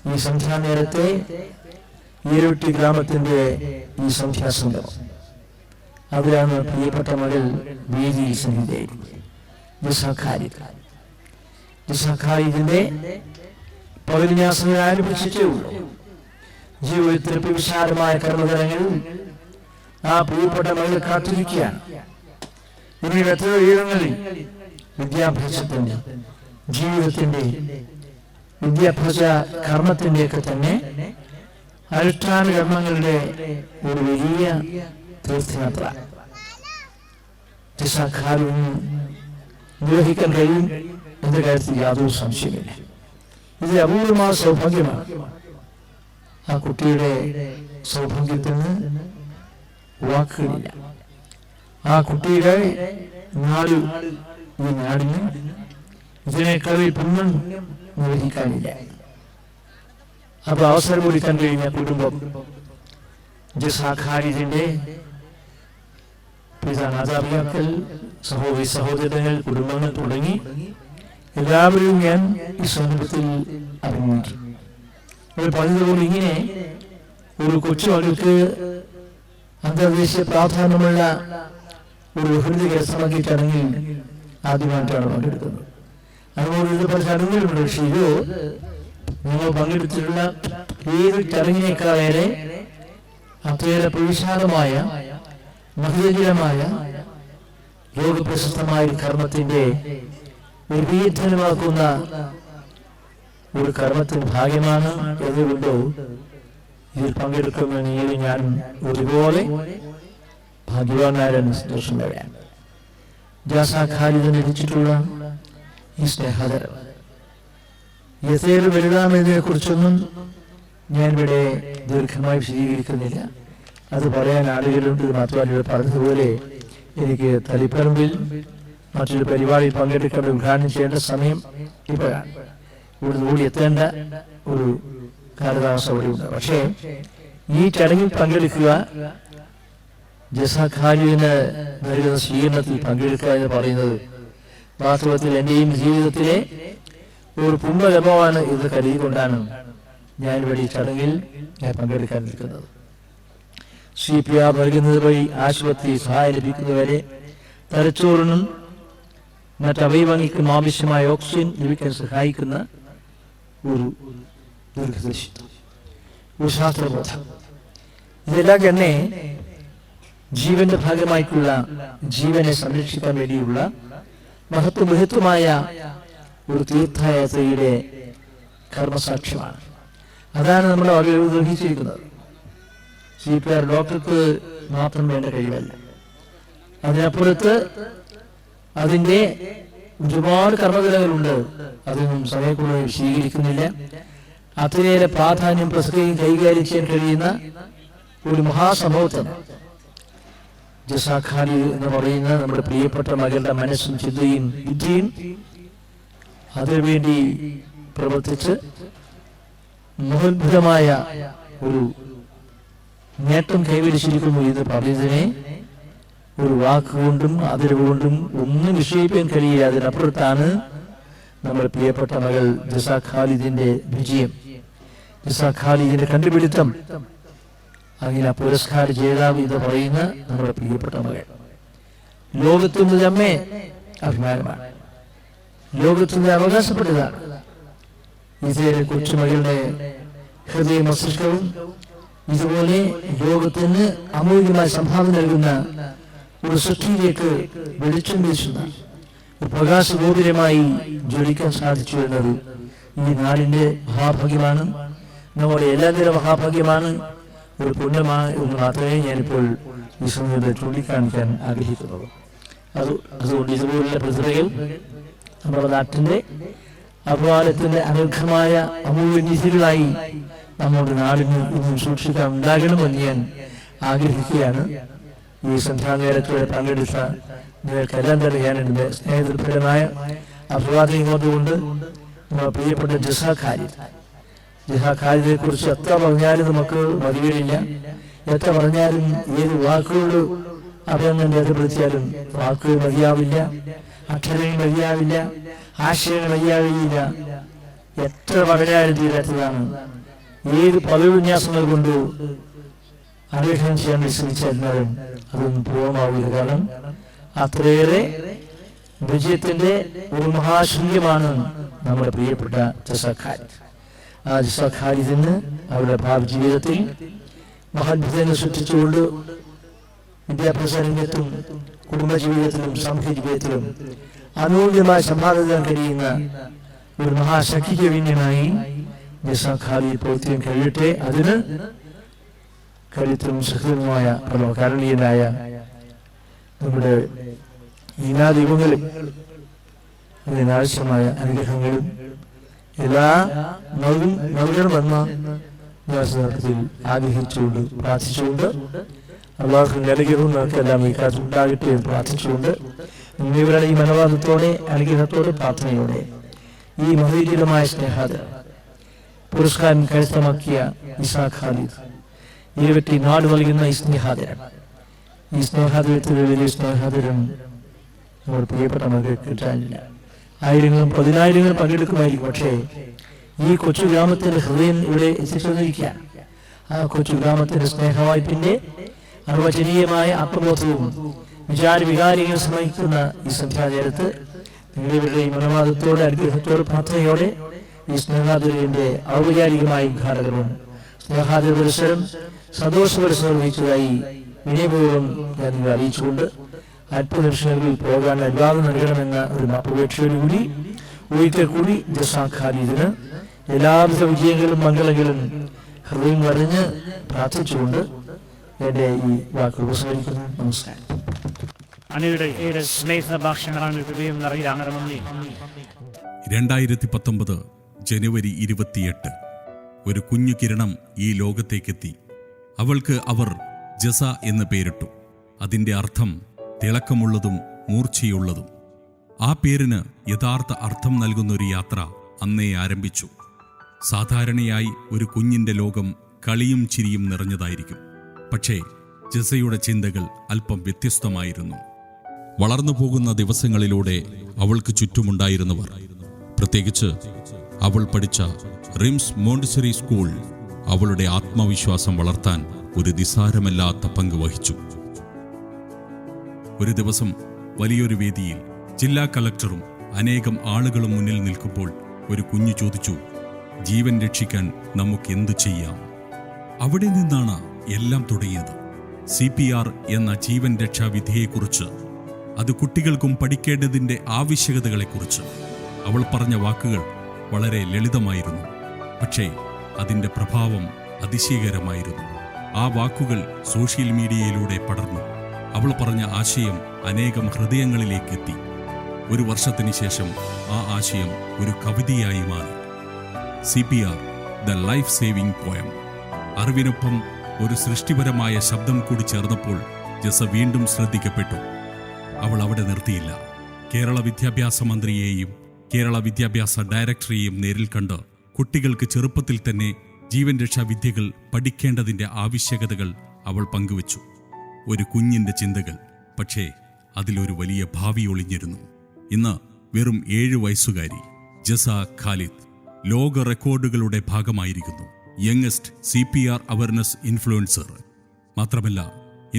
ഈ സന്ധ്യാനേരത്തെ ഈരൊട്ടി ഗ്രാമത്തിന്റെ ഈ സന്ധ്യാസംഗമം. അതിലാണ് പ്രിയപ്പെട്ട മകൾ വേദിയിൽ സന്നിധിയായിരിക്കുന്നത്. ജസാഖാലിദിന്റെ പകലിന്യാസം ആരംഭിച്ചിട്ടേ ഉള്ളൂ. ജീവിതത്തിൽ വിശാലമായ കർമ്മതലങ്ങൾ ആ പ്രിയപ്പെട്ട മകൾ കാത്തിരിക്കുകയാണ്. ഇനി എത്രയോ ഈഴങ്ങളിൽ വിദ്യാഭ്യാസത്തിന്റെ, ജീവിതത്തിന്റെ, വിദ്യാഭ്യാസ കർമ്മത്തിന്റെയൊക്കെ തന്നെ അനുഷ്ഠാന കർമ്മങ്ങളുടെ ഒരു വലിയ തീർത്ഥയാത്ര ജസാഖാലിദിന് നിർവഹിക്കാൻ കഴിയും എന്ന കാര്യത്തിൽ യാതൊരു സംശയമില്ല. ഇത് അപൂർവമായ സൗഭാഗ്യമാണ്. ആ കുട്ടിയുടെ സൗഭാഗ്യത്തിന് വാക്കുകളില്ല. ആ കുട്ടിയുടെ നാട്, ഈ നാടിന് ഇതിനേക്കാൾ പുണ്യം നിർവഹിക്കാനില്ല. അപ്പൊ അവസരം കൊടുക്കാൻ കഴിഞ്ഞ കുടുംബം ജസാഖാലിദിന്റെ മാതാപിതാക്കൾ, സഹോദരി സഹോദരങ്ങൾ, കുടുംബങ്ങൾ തുടങ്ങി എല്ലാവരും ഞാൻ ഈ സന്ദർഭത്തിൽ അഭിനന്ദിക്കും. പറഞ്ഞതുപോലെ ഇങ്ങനെ ഒരു കൊച്ചു മകൾക്ക് അന്തർദേശീയ പ്രാധാന്യമുള്ള ഒരു ബഹുമതി കരസ്ഥമാക്കിയ ചടങ്ങിൽ ആദ്യമായിട്ടാണ് പങ്കെടുക്കുന്നത്. അതുപോലെ ഇത് പല ചടങ്ങുകളുണ്ട്. പക്ഷേ ഇത് നിങ്ങൾ പങ്കെടുത്തിട്ടുള്ള ഏത് ചടങ്ങിനേക്കാളേറെ അത്രയേറെ പ്രവിശാലമായ, മഹോജ്വലമായ, ലോകപ്രശസ്തമായ കർമ്മത്തിന്റെ നിർവീര്യമാക്കുന്ന ഒരു കർമ്മത്തിന് ഭാഗ്യമാണ്. അതുകൊണ്ടോ ഇതിൽ പങ്കെടുക്കുമെന്ന് ഞാൻ ഒരുപോലെ ഭാഗ്യവാനാരാണ്, സന്തോഷമുള്ളവരാണ്. ജസാഖാലിദിന് ലഭിച്ചിട്ടുള്ള ഈ സ്നേഹാദരം എത്രയേറെ വലുതാമെന്നതിനെ കുറിച്ചൊന്നും ഞാനിവിടെ ദീർഘമായി വിശദീകരിക്കുന്നില്ല. അത് പറയാൻ ആളുകളുണ്ട്. മാത്രമല്ല, പറഞ്ഞതുപോലെ എനിക്ക് തളിപ്പറമ്പിൽ മറ്റൊരു പരിപാടിയിൽ പങ്കെടുക്കേണ്ട, ഉദ്ഘാടനം ചെയ്യേണ്ട സമയം ഇപ്പോഴാണ്. ഇവിടുന്ന് ഓടി എത്തേണ്ട ഒരു കാലതാമസം അവിടെയുണ്ട്. പക്ഷേ ഈ ചടങ്ങിൽ പങ്കെടുക്കുക, ജസാഖാലിദിന് നൽകുന്ന സ്വീകരണത്തിൽ പങ്കെടുക്കുക എന്ന് പറയുന്നത് വാസ്തവത്തിൽ എന്റെയും ജീവിതത്തിലെ ഒരു പുണ്യകർമ്മമാണ്. ഇത് കരുതിക്കൊണ്ടാണ് ഞാനിവിടെ ഈ ചടങ്ങിൽ പങ്കെടുക്കാൻ നിൽക്കുന്നത്. CPR നൽകുന്നത് വഴി ആശുപത്രി സഹായം ലഭിക്കുന്നവരെ തലച്ചോറിനും മറ്റവയവങ്ങൾക്കും ആവശ്യമായ ഓക്സിജൻ ലഭിക്കാൻ സഹായിക്കുന്ന ഒരു ദീർഘദർശിത്വം, ഒരു ശാസ്ത്രബോധം, ഇതെല്ലാം തന്നെ ജീവന്റെ ഭാഗമായിട്ടുള്ള, ജീവനെ സംരക്ഷിക്കാൻ വേണ്ടിയുള്ള മഹത്വമായ ഒരു തീർത്ഥയാത്രയുടെ കർമ്മസാക്ഷ്യമാണ്. അതാണ് നമ്മൾ അവർ നിർവഹിച്ചിരിക്കുന്നത്. CPR ഡോക്ടർക്ക് മാത്രം വേണ്ട കഴിവല്ല. അതിനപ്പുറത്ത് അതിൻ്റെ ഒരുപാട് കർമ്മകലകളുണ്ട്. അതൊന്നും സമയക്കുറവ് സ്വീകരിക്കുന്നില്ല. അത്രയേറെ പ്രാധാന്യം പ്രസക്തിയും കൈകാര്യം ചെയ്യാൻ കഴിയുന്ന ഒരു മഹാസംഭവത്തിന് ജസാഖാലിദ് എന്ന് പറയുന്ന നമ്മുടെ പ്രിയപ്പെട്ട മകളുടെ മനസ്സും ചിന്തയും ബുദ്ധിയും അതിനുവേണ്ടി പ്രവർത്തിച്ച് മഹോത്ഭുതമായ ഒരു നേട്ടം കൈവരിച്ചിരിക്കുന്നു. ഇത് പറയുന്നതിനെ ഒരു വാക്കുകൊണ്ടും അതിരുകൊണ്ടും ഒന്നും വിഷയിക്കാൻ കഴിയില്ല. അതിനപ്പുറത്താണ് നമ്മുടെ പ്രിയപ്പെട്ട മകൾ ജസാഖാലിദിന്റെ വിജയം, ജസാഖാലിദിന്റെ കണ്ടുപിടുത്തം. അങ്ങനെ പുരസ്കാര ജേതാവ് എന്ന് പറയുന്ന നമ്മുടെ പ്രിയപ്പെട്ട മകൾ ലോകത്തിന് നമ്മെ അഭിമാനമാണ്, ലോകത്തിന് അവകാശപ്പെട്ടതാണ്. ഇതേ കൊച്ചുമകളുടെ ഹൃദയ മസ്തിഷ്കവും ഇതുപോലെ ലോകത്തിന് അമൂല്യമായ സംഭാവന നൽകുന്ന ഒരു സൃഷ്ടിയിലേക്ക് വെളിച്ചം വീശുന്ന പ്രകാശഗോപുരമായി ജ്വലിക്കാൻ സാധിച്ചു എന്നത് ഈ നാടിൻ്റെ മഹാഭാഗ്യമാണ്, നമ്മുടെ എല്ലാത്തിൻ്റെ മഹാഭാഗ്യമാണ്, ഒരു പുണ്യമാണ് എന്ന് മാത്രമേ ഞാനിപ്പോൾ ഈ സമയത്ത് ചൂണ്ടിക്കാണിക്കാൻ ആഗ്രഹിക്കുന്നത്. അതുകൊണ്ട് ഇതുപോലുള്ള പ്രതിഭകൾ നമ്മുടെ നാട്ടിൻ്റെ അപവാദത്തിൻ്റെ അനർഘമായ അമൂല്യനിധികളായി നമ്മുടെ നാടിന് ഇന്നും സൂക്ഷിക്കാൻ ഉണ്ടാകണമെന്ന് ഞാൻ ആഗ്രഹിക്കുകയാണ്. ഈ സന്ധ്യാനേരത്തോടെ പങ്കെടുത്ത നിങ്ങൾക്കെല്ലാം തന്നെ ഞാൻ എൻ്റെ സ്നേഹപരമായ അഭിവാദ്യം ഇങ്ങോട്ടുകൊണ്ട് നമ്മുടെ പ്രിയപ്പെട്ട ജസാ ഖാലിദിനെ കുറിച്ച് എത്ര പറഞ്ഞാലും നമുക്ക് മതിവരില്ല. എത്ര പറഞ്ഞാലും ഏത് വാക്കുകൾ അഭിനന്ദനം രേഖപ്പെടുത്തിയാലും വാക്കുകൾ മതിയാവില്ല, അക്ഷരങ്ങൾ മതിയാവില്ല, ആശയങ്ങൾ മതിയാവില്ല. എത്ര പറഞ്ഞാലും തീരാത്തതാണ്. ഏത് പദവിന്യാസങ്ങൾ കൊണ്ട് അന്വേഷണം ചെയ്യാൻ ശ്രമിച്ചാലും അതൊന്നും പൂർണ്ണമാവില്ല. കാരണം അത്രയേറെ വിജയത്തിന്റെ ഒരു മഹാശൂന്യമാണ് നമ്മുടെ പ്രിയപ്പെട്ട ജസാ ഖാലിദ്. ആ ജസാ ഖാലിദിന് അവരുടെ ഭാവി ജീവിതത്തിൽ മഹാത്ഭുതങ്ങൾ സൃഷ്ടിച്ചുകൊണ്ട് വിദ്യാഭ്യാസ രംഗത്തും കുടുംബജീവിതത്തിലും സാമൂഹ്യ ജീവിതത്തിലും അമൂല്യമായി സമ്പാദിക്കാൻ കഴിയുന്ന ഒരു മഹാശക്തിക്ക് വിന്യനായി ജസാ ഖാലിദ് പ്രവർത്തിക്കാൻ കഴിയട്ടെ. അതിന് കരുത്തും സഹൃദയമായ പരമകാരുണ്യനായ നമ്മുടെ എല്ലാ ദൈവങ്ങളും അതിനാവശ്യമായ അനുഗ്രഹങ്ങളും എല്ലാ നൽകണമെന്ന ത്തിൽ ആഗ്രഹിച്ചുകൊണ്ട് പ്രാർത്ഥിച്ചുകൊണ്ട് അള്ളാഹുവിന്റെ അനുഗ്രഹവും നമുക്കെല്ലാം ഈ കാലത്ത് ഉണ്ടാകട്ടെ എന്ന് പ്രാർത്ഥിച്ചുകൊണ്ട് ഇവരുടെ ഈ മനോഭാവത്തോടെ അനുഗ്രഹത്തോടെ പ്രാർത്ഥനയോടെ ഈ മഹോന്നതമായ സ്നേഹാദര പുരസ്കാരം കരസ്ഥമാക്കിയ ജസാ ഖാലിദ് ഇരുപറ്റി നാട് നൽകുന്ന ഈ സ്നേഹാദരം, ഈ സ്നേഹാദരത്തിൽ വലിയ സ്നേഹാദരം നമ്മുടെ പ്രിയപ്പെട്ട മകൾക്ക് കിട്ടാനില്ല. ആയിരങ്ങളും പതിനായിരങ്ങളും പങ്കെടുക്കുമായിരിക്കും. പക്ഷേ ഈ കൊച്ചു ഗ്രാമത്തിന്റെ ഹൃദയം ഇവിടെ എത്തിച്ചേർന്നിരിക്കുകയാണ്. ആ കൊച്ചു ഗ്രാമത്തിന്റെ സ്നേഹവായ്പിന്റെ അർവചനീയമായ ആത്മബോധവും വികാരികൾ സമയിക്കുന്ന ഈ സന്ധ്യാനേരത്ത് നിങ്ങളുടെ ഈ മനോവാദത്തോടെ അനുഗ്രഹത്തോടെ പ്രാർത്ഥനയോടെ ഈ സ്നേഹാദരന്റെ ഔപചാരികമായ ഉദ്ഘാടകവും സ്നേഹാദര പരിസരം സന്തോഷ പരിസരം വഹിച്ചതായി വിനയപൂർവ്വം ഞാൻ നിങ്ങളെ അറിയിച്ചുകൊണ്ട് അല്പനിമിഷങ്ങളിൽ പോകാൻ അനുവാദം നൽകണമെന്ന ഒരു അപേക്ഷയോടുകൂടി ഒരിക്കൽ കൂടി ജസാ ഖാലിദിന് എല്ലാവിധ വിജയങ്ങളും മംഗളങ്ങളും ഹൃദയം അറിഞ്ഞ് പ്രാർത്ഥിച്ചുകൊണ്ട് എന്റെ ഈ വാക്ക് ഉപസംഹരിക്കുന്നു. നമസ്കാരം. അനിയുടെ സ്നേഹഭാഷങ്ങളാണ് ഹൃദയം നിറയാകണമെന്നേ. 2019 ജനുവരി 28 ഒരു കുഞ്ഞു കിരണം ഈ ലോകത്തേക്കെത്തി. അവൾക്ക് അവർ ജസ എന്ന് പേരിട്ടു. അതിൻ്റെ അർത്ഥം തിളക്കമുള്ളതും മൂർച്ചയുള്ളതും. ആ പേരിന് യഥാർത്ഥ അർത്ഥം നൽകുന്നൊരു യാത്ര അന്നേ ആരംഭിച്ചു. സാധാരണയായി ഒരു കുഞ്ഞിൻ്റെ ലോകം കളിയും ചിരിയും നിറഞ്ഞതായിരിക്കും. പക്ഷേ ജസയുടെ ചിന്തകൾ അല്പം വ്യത്യസ്തമായിരുന്നു. വളർന്നു പോകുന്ന ദിവസങ്ങളിലൂടെ അവൾക്ക് ചുറ്റുമുണ്ടായിരുന്നവർ, പ്രത്യേകിച്ച് അവൾ പഠിച്ച റിംസ് മോണ്ടിസറി സ്കൂൾ, അവളുടെ ആത്മവിശ്വാസം വളർത്താൻ ഒരു നിസ്സാരമല്ലാത്ത പങ്ക് വഹിച്ചു. ഒരു ദിവസം വലിയൊരു വേദിയിൽ ജില്ലാ കളക്ടറും അനേകം ആളുകളും മുന്നിൽ നിൽക്കുമ്പോൾ ഒരു കുഞ്ഞു ചോദിച്ചു, ജീവൻ രക്ഷിക്കാൻ നമുക്ക് എന്തു ചെയ്യാം? അവിടെ നിന്നാണ് എല്ലാം തുടങ്ങിയത്. CPR എന്ന ജീവൻ രക്ഷാ വിധിയെക്കുറിച്ച്, അത് കുട്ടികൾക്കും പഠിക്കേണ്ടതിൻ്റെ ആവശ്യകതകളെക്കുറിച്ച് അവൾ പറഞ്ഞ വാക്കുകൾ വളരെ ലളിതമായിരുന്നു. പക്ഷേ അതിൻ്റെ പ്രഭാവം അതിശയകരമായിരുന്നു. ആ വാക്കുകൾ സോഷ്യൽ മീഡിയയിലൂടെ പടർന്നു. അവൾ പറഞ്ഞ ആശയം അനേകം ഹൃദയങ്ങളിലേക്കെത്തി. ഒരു വർഷത്തിന് ശേഷം ആ ആശയം ഒരു കവിതയായി മാറി. CPR the life saving poem. അറിവിനൊപ്പം ഒരു സൃഷ്ടിപരമായ ശബ്ദം കൂടി ചേർന്നപ്പോൾ ജസ വീണ്ടും ശ്രദ്ധിക്കപ്പെട്ടു. അവൾ അവിടെ നിർത്തിയില്ല. കേരള വിദ്യാഭ്യാസ മന്ത്രിയെയും കേരള വിദ്യാഭ്യാസ ഡയറക്ടറെയും നേരിൽ കണ്ട് കുട്ടികൾക്ക് ചെറുപ്പത്തിൽ തന്നെ ജീവൻ രക്ഷാ വിദ്യകൾ പഠിക്കേണ്ടതിൻ്റെ ആവശ്യകതകൾ അവൾ പങ്കുവച്ചു. ഒരു കുഞ്ഞിൻ്റെ ചിന്തകൾ, പക്ഷേ അതിലൊരു വലിയ ഭാവി ഒളിഞ്ഞിരുന്നു. ഇന്ന് വെറും 7 വയസ്സുകാരി ജസ ഖാലിദ് ലോക റെക്കോർഡുകളുടെ ഭാഗമായിരിക്കുന്നു. Youngest CPR awareness influencer. മാത്രമല്ല,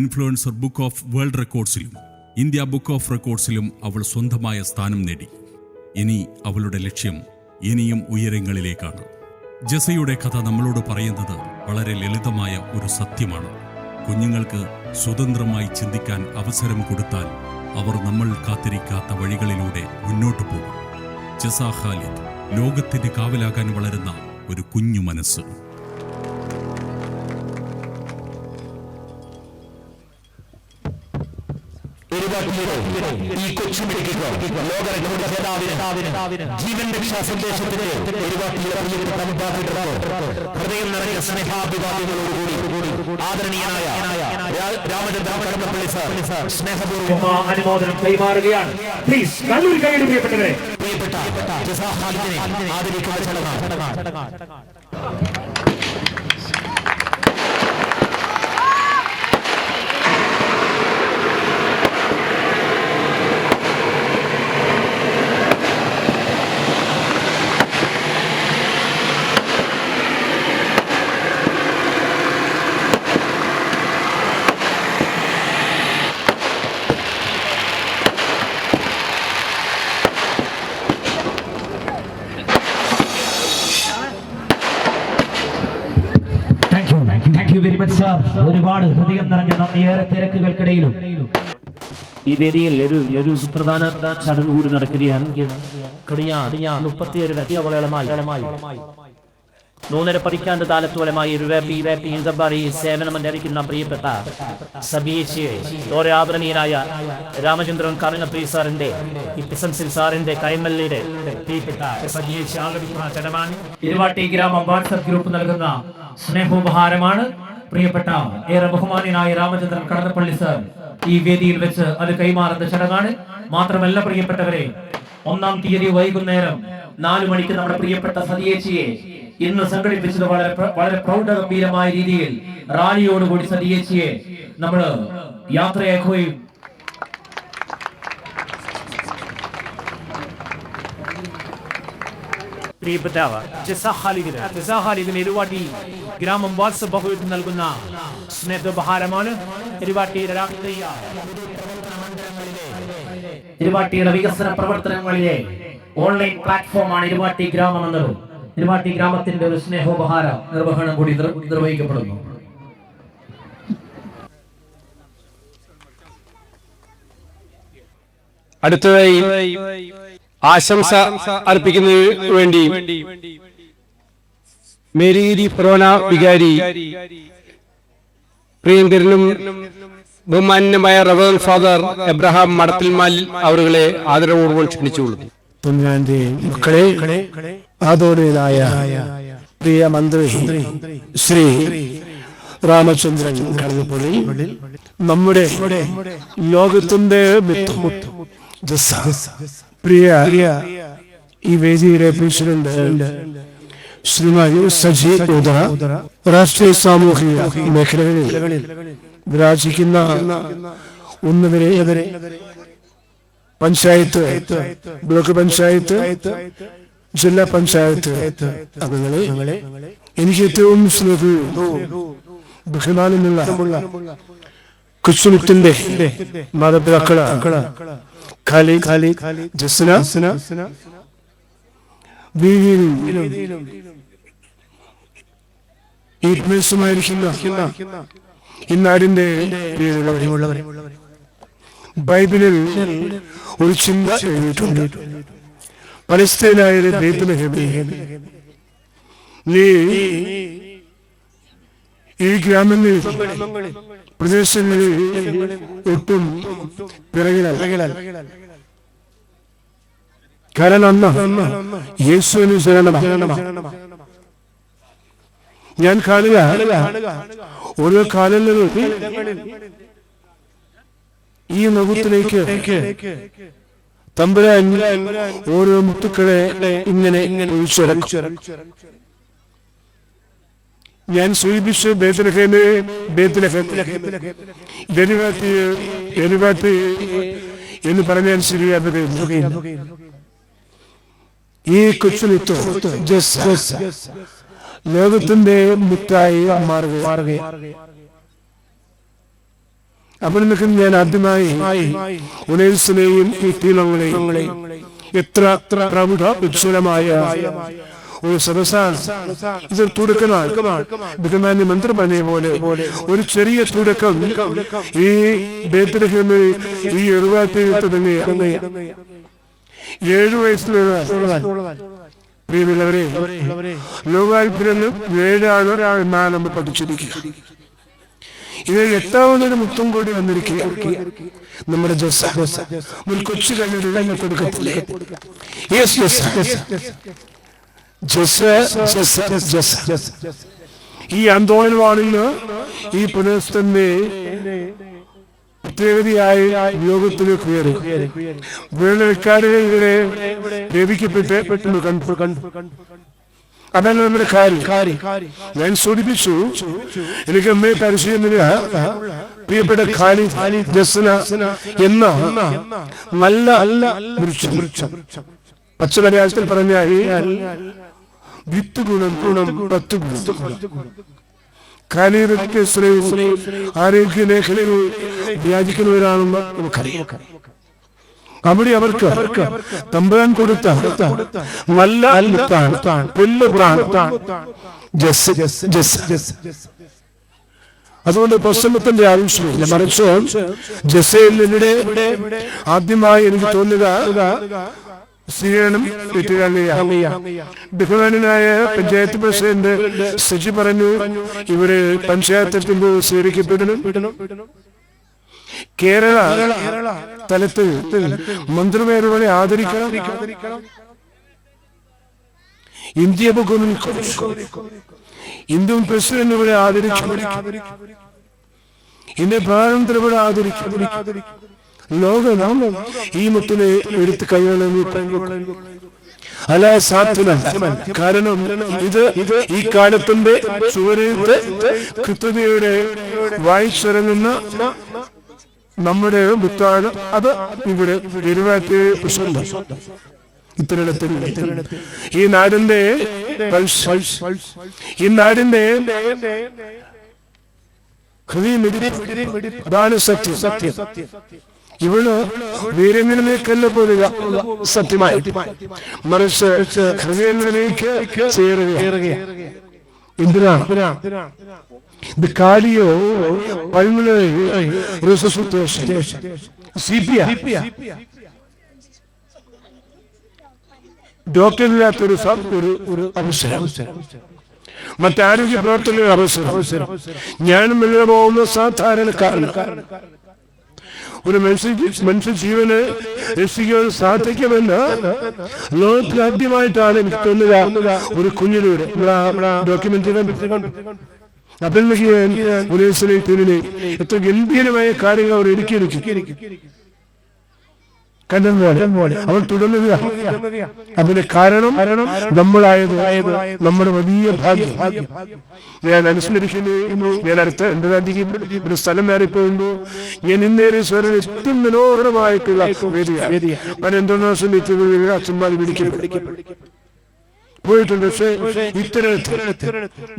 ഇൻഫ്ലുവൻസർ ബുക്ക് ഓഫ് വേൾഡ് റെക്കോർഡ്സിലും ഇന്ത്യ ബുക്ക് ഓഫ് റെക്കോർഡ്സിലും അവൾ സ്വന്തമായ സ്ഥാനം നേടി. ഇനി അവളുടെ ലക്ഷ്യം ഇനിയും ഉയരങ്ങളിലേക്കാണ്. ജസയുടെ കഥ നമ്മളോട് പറയുന്നത് വളരെ ലളിതമായ ഒരു സത്യമാണ്. കുഞ്ഞുങ്ങൾക്ക് സ്വതന്ത്രമായി ചിന്തിക്കാൻ അവസരം കൊടുത്താൽ അവർ നമ്മൾ കാത്തിരിക്കാത്ത വഴികളിലൂടെ മുന്നോട്ടു പോകും. ജസാ ഖാലിദ്, ലോകത്തിന്റെ കാവലാകാൻ വളരുന്ന ഒരു കുഞ്ഞു മനസ്സ്. ഈ കൊച്ചുമിടിക്കോ ലോകരക്ഷയുടെ നേതാവിന് ജീവൻ രക്ഷാ സന്ദേശത്തിന്റെ ഹൃദയം നിറഞ്ഞ സ്നേഹാഭിവാദ്യങ്ങളോടുകൂടി ആദരണീയനായ രാമചന്ദ്രൻ കടന്നപ്പള്ളി സാർ സ്നേഹപൂർവ്വം അനുമോദനം കൈമാറുകയാണ്. പ്രിയപ്പെട്ട ജസാ ഖാലിദിനെ ആദരിക്കുന്ന ചടങ്ങാണ്. ഒരുപാട് ഹൃദയം നിറഞ്ഞ നന്ദിയേറെ തിരക്കുകൾക്കിടയിലും ഈ വേദിയിൽ ഒരു സുപ്രധാന ചടങ്ങ് കൂടി നടക്കുകയാണ്. കഴിഞ്ഞ 31 വ്യക്തികളമായി നൂന്നര പതിറ്റാണ്ട് കാലത്തോളമായി ഈ സേവനമനുഷ്ഠിക്കുന്ന പ്രിയപ്പെട്ട സബീച്ചിയെ ആദരണീയനായ രാമചന്ദ്രൻ കടന്നപ്പള്ളി സാറിന്റെ പിസൻസിൽ സാറിന്റെ കൈമല്ലിയുടെ പ്രിയപ്പെട്ട സബീച്ച് ആദരിക്കുന്ന ചടങ്ങാണ്. ഇരുവാട്ടി ഗ്രാമം വാട്സ്ആപ്പ് ഗ്രൂപ്പ് നൽകുന്ന സ്നേഹോപഹാരമാണ്. പ്രിയപ്പെട്ട ഏറെ ബഹുമാന്യനായ രാമചന്ദ്രൻ കടന്നപ്പള്ളി സാർ ഈ വേദിയിൽ വെച്ച് അത് കൈമാറുന്ന ചടങ്ങാണ്. മാത്രമല്ല പ്രിയപ്പെട്ടവരെ, 1-ാം തീയതി വൈകുന്നേരം 4 മണിക്ക് നമ്മുടെ പ്രിയപ്പെട്ട സതിയേച്ചിയെ ഇന്ന് സംഘടിപ്പിച്ചത് വളരെ പ്രൗഢഗംഭീരമായ രീതിയിൽ റാലിയോടുകൂടി സതിയേച്ചിയെ നമ്മൾ യാത്രയാക്കുകയും പ്രിയപ്പെട്ട ജസാ ഖാലിദിന് ഇരുവാട്ടി ഗ്രാമം വാട്സ്ആപ്പ് ബഹുവിധം നൽകുന്ന സ്നേഹോപഹാരമാണ്. ഇരുവാട്ടിയുടെ വികസന പ്രവർത്തനങ്ങളിലെ ഓൺലൈൻ പ്ലാറ്റ്ഫോമാണ് ഇരുവാട്ടി ഗ്രാമം എന്നത്. ഇരുവാട്ടി ഗ്രാമത്തിന്റെ ഒരു സ്നേഹോപഹാര നിർവഹണം കൂടി നിർവഹിക്കപ്പെടുന്നു. അടുത്തതായി ആശംസ അർപ്പിക്കുന്നതിന് വേണ്ടി മേരീരി ഫൊറോന വികാരി പ്രിയങ്കരനും ബഹുമാന്യമായ റവറൻഡ് ഫാദർ എബ്രഹാം മടത്തിൽമാൽ അവരുടെ ആദരവോടുകൂടി ക്ഷണിച്ചുകൊള്ളുന്നു. മക്കളെ, ആദരണീയനായ പ്രിയ മന്ത്രി ശ്രീ രാമചന്ദ്രൻ കടന്നപ്പള്ളി, നമ്മുടെ ലോകത്തിന്റെ പ്രിയ ഈ വേദിയുടെ പ്രസിഡന്റ് ശ്രീമാൻ സജി ഉദറ, രാഷ്ട്രീയ സാമൂഹിക മേഖലകളിൽ വിരാജിക്കുന്ന ഉന്നതരെ പഞ്ചായത്ത്, ബ്ലോക്ക് പഞ്ചായത്ത്, ജില്ലാ പഞ്ചായത്ത് അംഗങ്ങളെ, എനിക്ക് ഏറ്റവും ബഹുമാനമുള്ള കൊച്ചുമുത്തിന്റെ മാതാപിതാക്കള് ഖാലിദ്, ജസ്ന, ഈ പ്രദേശമായിരിക്കുന്ന ഈ നാടിന്റെ ബൈബിളിൽ ഒരു ചിന്ത എഴുതിയിട്ടുണ്ട്. പലസ്തീനായ നീ ഈ ഗ്രാമങ്ങളിൽ പ്രദേശങ്ങളിൽ ഒട്ടും പിറകിലല്ല. കാരണം യേശുവിന് ശരണമാണ്. ഞാൻ കാണുക ഓരോ കാലങ്ങളിൽ ഈ നഗത്തിലേക്ക് തമ്പുരാൻ ഓരോ മുത്തുക്കളെ ഇങ്ങനെ ഒഴിച്ചിറക്കും. ഞാൻ സൂചിപ്പിച്ചു ബേത്ലഹേമ് എന്ന് പറഞ്ഞാൽ ശരിയാകുകയില്ല. ഈ കൊച്ചുമുത്ത് ലോകത്തിന്റെ മുത്തായി മാറുക. അപ്പോൾ നിൽക്കുന്ന ഞാൻ ആദ്യമായി ഉനേൽസിനെയും ഈ തീളങ്ങളെയും എത്ര പ്രൗഢ ഉജ്ജ്വലമായ ഒരു സദസ്സാണ്. ഇത് തുടക്കമാണ്. ബഹുമാന്യ മന്ത്രി പറഞ്ഞ പോലെ ഒരു ചെറിയ തുടക്കം ഈ ബേത്ലഹേമിൽ ഈ എറുവാത്തിൽ തുടങ്ങിയ 7 വയസ്സിലുള്ളവരെ ലോകാത്ഭുതം 7 ആളൊരാൾ നമ്മൾ പഠിച്ചിരിക്കുക. ഇത് 8ാമതൊരു മുത്തും കൂടി വന്നിരിക്കുക. നമ്മുടെ ഒരു കൊച്ചു കണ്ണിലുള്ള തുടക്കത്തിലെ ഈ അന്തോളനവാണിന് ഈ പുനഃസ്ഥന്റെ പ്രത്യേകതയായി യോഗത്തിലേക്ക് കയറി വേളക്കാരെ ലഭിക്കപ്പെട്ട് അതാണ് നമ്മുടെ കാര്യം. ഞാൻ സൂചിപ്പിച്ചു, എനിക്ക് അമ്മയെ പരിശീലന പ്രിയപ്പെട്ട ജസ്ന എന്ന നല്ല വൃക്ഷം പച്ചമലയാളത്തിൽ പറഞ്ഞാൽ വിത്ത് ഗുണം 10 ഗുണം. കാലികത്തെ ആരോഗ്യ മേഖലയിൽ വ്യാജിക്കുന്നവരാണെന്ന് നമുക്കറിയാം. അവിടെ അവർക്ക് തമ്പുരാൻ കൊടുത്ത നല്ല അതുകൊണ്ട് പ്രശ്നത്തിന്റെ ആവശ്യമില്ല. മറിച്ച് ജസേലിന്റെ ആദ്യമായി എനിക്ക് തോന്നുക സ്വീകരണം ബഹുമാനായ പഞ്ചായത്ത് പ്രസിഡന്റ് സജി പറഞ്ഞു, ഇവിടെ പഞ്ചായത്തിൽ സ്വീകരിക്കപ്പെടണം. കേരള തലത്തിൽ മന്ത്രിമാരുടെ ആദരിക്കണം. ഇന്ത്യ ഇന്ത്യൻ പ്രസിഡന്റുകളെ ആദരിക്കണം. ഇന്ത്യ പ്രധാനമന്ത്രിയുടെ ആദരിക്കണം. ലോകം ഈ മുത്തിനെ എടുത്ത് കൈകാര്യം അല്ല സാധ്യമല്ല. കാരണം ഇത് ഈ കാലത്തിന്റെ ചുവരത്ത് കൃത്യതയുടെ വായിച്ചിറങ്ങുന്ന നമ്മുടെ മുത്താണ്. അത് ഇവിടെ 27% ഇത്തരത്തിൽ ഈ നാടിന്റെ അതാണ് സത്യം. ഇവള് വീരങ്ങളിലേക്കല്ല പോരുക സത്യമായിട്ട്, മറിച്ച് ഹൃദയങ്ങളിലേക്ക് ചേരുക. എന്തിനാണ് ഇത്? കാലിയോ പൾമുനറി റിസസിറ്റേഷൻ, ഡോക്ടറില്ലാത്തൊരു അവസരം, മറ്റാരോഗ്യ പ്രവർത്തന അവസരം. ഞാനും മുന്നേ പോകുന്ന സാധാരണക്കാരൻ ഒരു മനുഷ്യ ജീവന് രക്ഷിക്കാൻ സാധിക്കുമെന്ന് ലോകത്തിൽ ആദ്യമായിട്ടാണ് എനിക്ക് തോന്നുക ഒരു കുഞ്ഞിലൂടെ ഡോക്യുമെന്ററി അതിലേക്ക് എത്ര ഗംഭീരമായ കാര്യങ്ങൾ അവർ ഒരുക്കി കണ്ടെന്നുപോലെ അവൻ തുടരുക. അതിന് കാരണം നമ്മളായത് നമ്മുടെ വലിയ ഭാഗ്യം. ഞാൻ അനുസ്മരിക്കുന്നു. ഞാൻ അടുത്ത ഒരു സ്ഥലം മാറിപ്പോകുന്നു. ഞാൻ ഇന്നേറെ സ്വരം ഏറ്റവും മനോഹരമായിട്ടുള്ള വേദിയാണ്. ഞാൻ ഇന്റർനാഷണൽ അച്ഛന്മാർ പിടിക്കപ്പെടും പോയിട്ടുണ്ട്. പക്ഷേ ഇത്തരത്തിൽ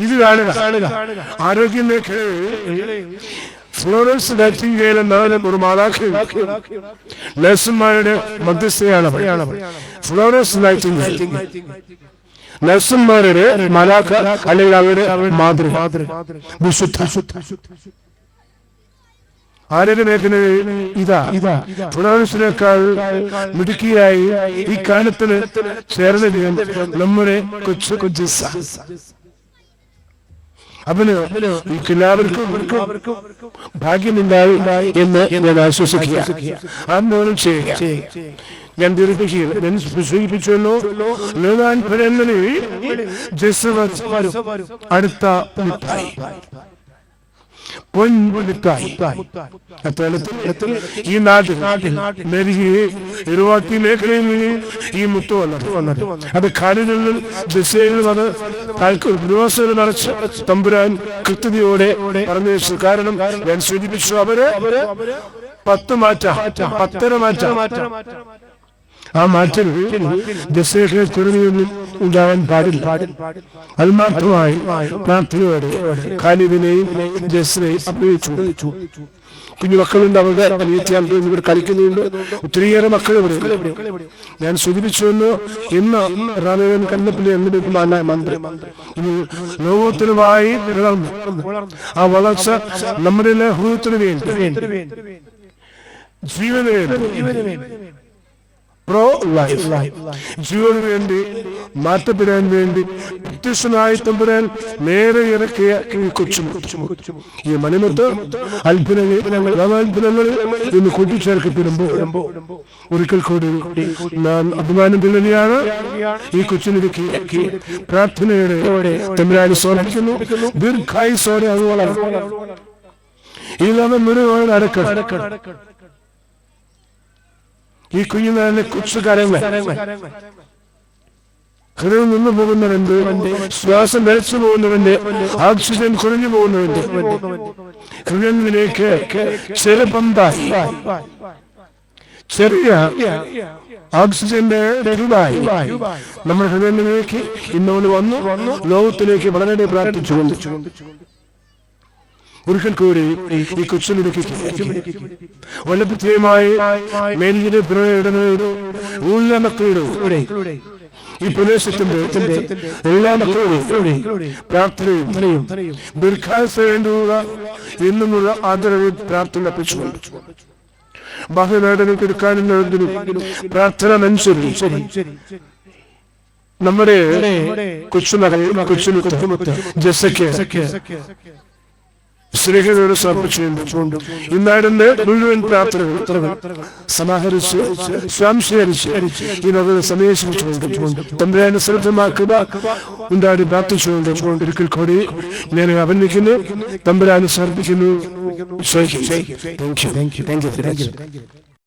ഇത് കാണുക ആരോഗ്യ മേഖലയിൽ ഫ്ലോറൻസ് നൈറ്റിംഗേൽ എന്ന ഒരു മാതാക്കൾ നഴ്സുമാരുടെ മധ്യസ്ഥയാണ്. ഫ്ലോറൻസ് നൈറ്റിംഗേൽ നഴ്സുമാരുടെ മലാഖ അല്ലെങ്കിൽ അവരുടെ മാതൃ വിശുദ്ധ ആരോഗ്യ മേഖലയിൽ ഇതാ ഫ്ലോറൻസിനേക്കാൾ മിടുക്കിയായി ഈ കാലത്തിന് ചേർന്ന നമ്മുടെ കൊച്ചു അവന് എല്ലാവർക്കും ഭാഗ്യമുണ്ടായി എന്ന് ഞാൻ ആശ്വസിക്കുക. ആന്തോലനം ചെയ്യുക. ഞാൻ സൂചിപ്പിച്ചല്ലോ, അടുത്ത ഈ നാട്ടിൽ ഇരുവാത്തി മേഖലയിൽ ഈ മുത്ത് വന്നത് അത് കാലിനുള്ളിൽ ദിശയിൽ വന്ന് നിറച്ച് തമ്പുരാൻ കൃത്യതയോടെ പറഞ്ഞു. കാരണം ഞാൻ സൂചിപ്പിച്ചു, അവര് 10 മാറ്റം ആ മാറ്റം ഉണ്ടാകാൻ പാടില്ല. ആത്മാർത്ഥമായി പ്രാർത്ഥനയോടെ ഖാലിദിനെയും ജസ്നെയും അപേക്ഷിച്ചു. കുഞ്ഞു മക്കളുണ്ട്, അവരുടെ ഇവിടെ കളിക്കുന്നുണ്ട്. ഒത്തിരിയേറെ മക്കൾ ഇവിടെ. ഞാൻ സൂചിപ്പിച്ചു ഇന്ന് റാമേവൻ കന്നപ്പള്ളി എന്നിട്ട് മന്ത്രി ഇനി ലോകത്തിനുമായി ആ വളർച്ച നമ്മുടെ ഹൃദയത്തിന് വേണ്ടി ജീവന് വേണ്ടി പ്രോ ലൈഫ് ജീവന് വേണ്ടി മാറ്റപ്പെടാൻ വേണ്ടി വ്യത്യസ്തനായി തമ്പുരാൻ നേരെ ഇറക്കിയ ഈ കൊച്ചു ഈ മണിമുത്ത് അത്ഭുതങ്ങൾ ഇന്ന് കൂട്ടിച്ചേർക്കപ്പെടുമ്പോ ഒരിക്കൽ കൂടി ഞാൻ അഭിമാനം പിള്ളയാണ് ഈ കൊച്ചിനിടയ്ക്ക് പ്രാർത്ഥനയുടെ തമ്പുരാന് സമർപ്പിക്കുന്നു. ദീർഘായുസ്സോടെ അത് വളരണം. ഇല്ലാതെ മുഴുവൻ അടക്കണം. ഈ കുഞ്ഞുനാളിലെ കൊച്ചുകാരങ്ങൾ ഹൃദയം നിന്ന് പോകുന്നവന്റെ, ശ്വാസം നിലച്ചു പോകുന്നവന്റെ, ഓക്സിജൻ കുറഞ്ഞു പോകുന്നവന്റെ ഹൃദയത്തിലേക്ക് ചെറുപന്തായി ചെറിയ ഓക്സിജന്റെ നമ്മുടെ ഹൃദയത്തിലേക്ക് ഇന്നോട് വന്നു ലോകത്തിലേക്ക് വളരെ പ്രാർത്ഥിച്ചുകൊണ്ട് ഒരിക്കൽ കൂടി ഈ കൊച്ചിനിടയ്ക്ക് വല്ലഭ്യമായി മേലിന്റെ എല്ലാ മക്കളുടെ ഈ പ്രദേശത്തിന്റെ എല്ലാ മക്കളുടെയും പ്രാർത്ഥനയും ദീർഘായുസ്സ് വേണ്ടിയുള്ള എന്നുള്ള ആദരവ് പ്രാർത്ഥന അർപ്പിച്ചുകൊണ്ട് ബാഹ്യവേദനയ്ക്ക് എടുക്കാനും പ്രാർത്ഥന അനുസരിച്ച് നമ്മുടെ കൊച്ചുമകൾ കൊച്ചുമുത്ത് ജസയ്ക്ക് സ്ത്രീകളോട് സമർപ്പിച്ചുകൊണ്ട് ഇന്നാടിന്റെ മുഴുവൻ പ്രാർത്ഥനകൾ സമാഹരിച്ച് സംശയരിച്ച് ഇതിനകത്ത് സമീപിച്ചുകൊണ്ട് തമ്പുരാനെ ശ്രദ്ധമാക്കുക ഉണ്ടാടി പ്രാർത്ഥിച്ചുകൊണ്ട് ഒരിക്കൽ കൂടി ഞാൻ അഭിനയിക്കുന്നു. തമ്പുരാനെ സമർപ്പിക്കുന്നു.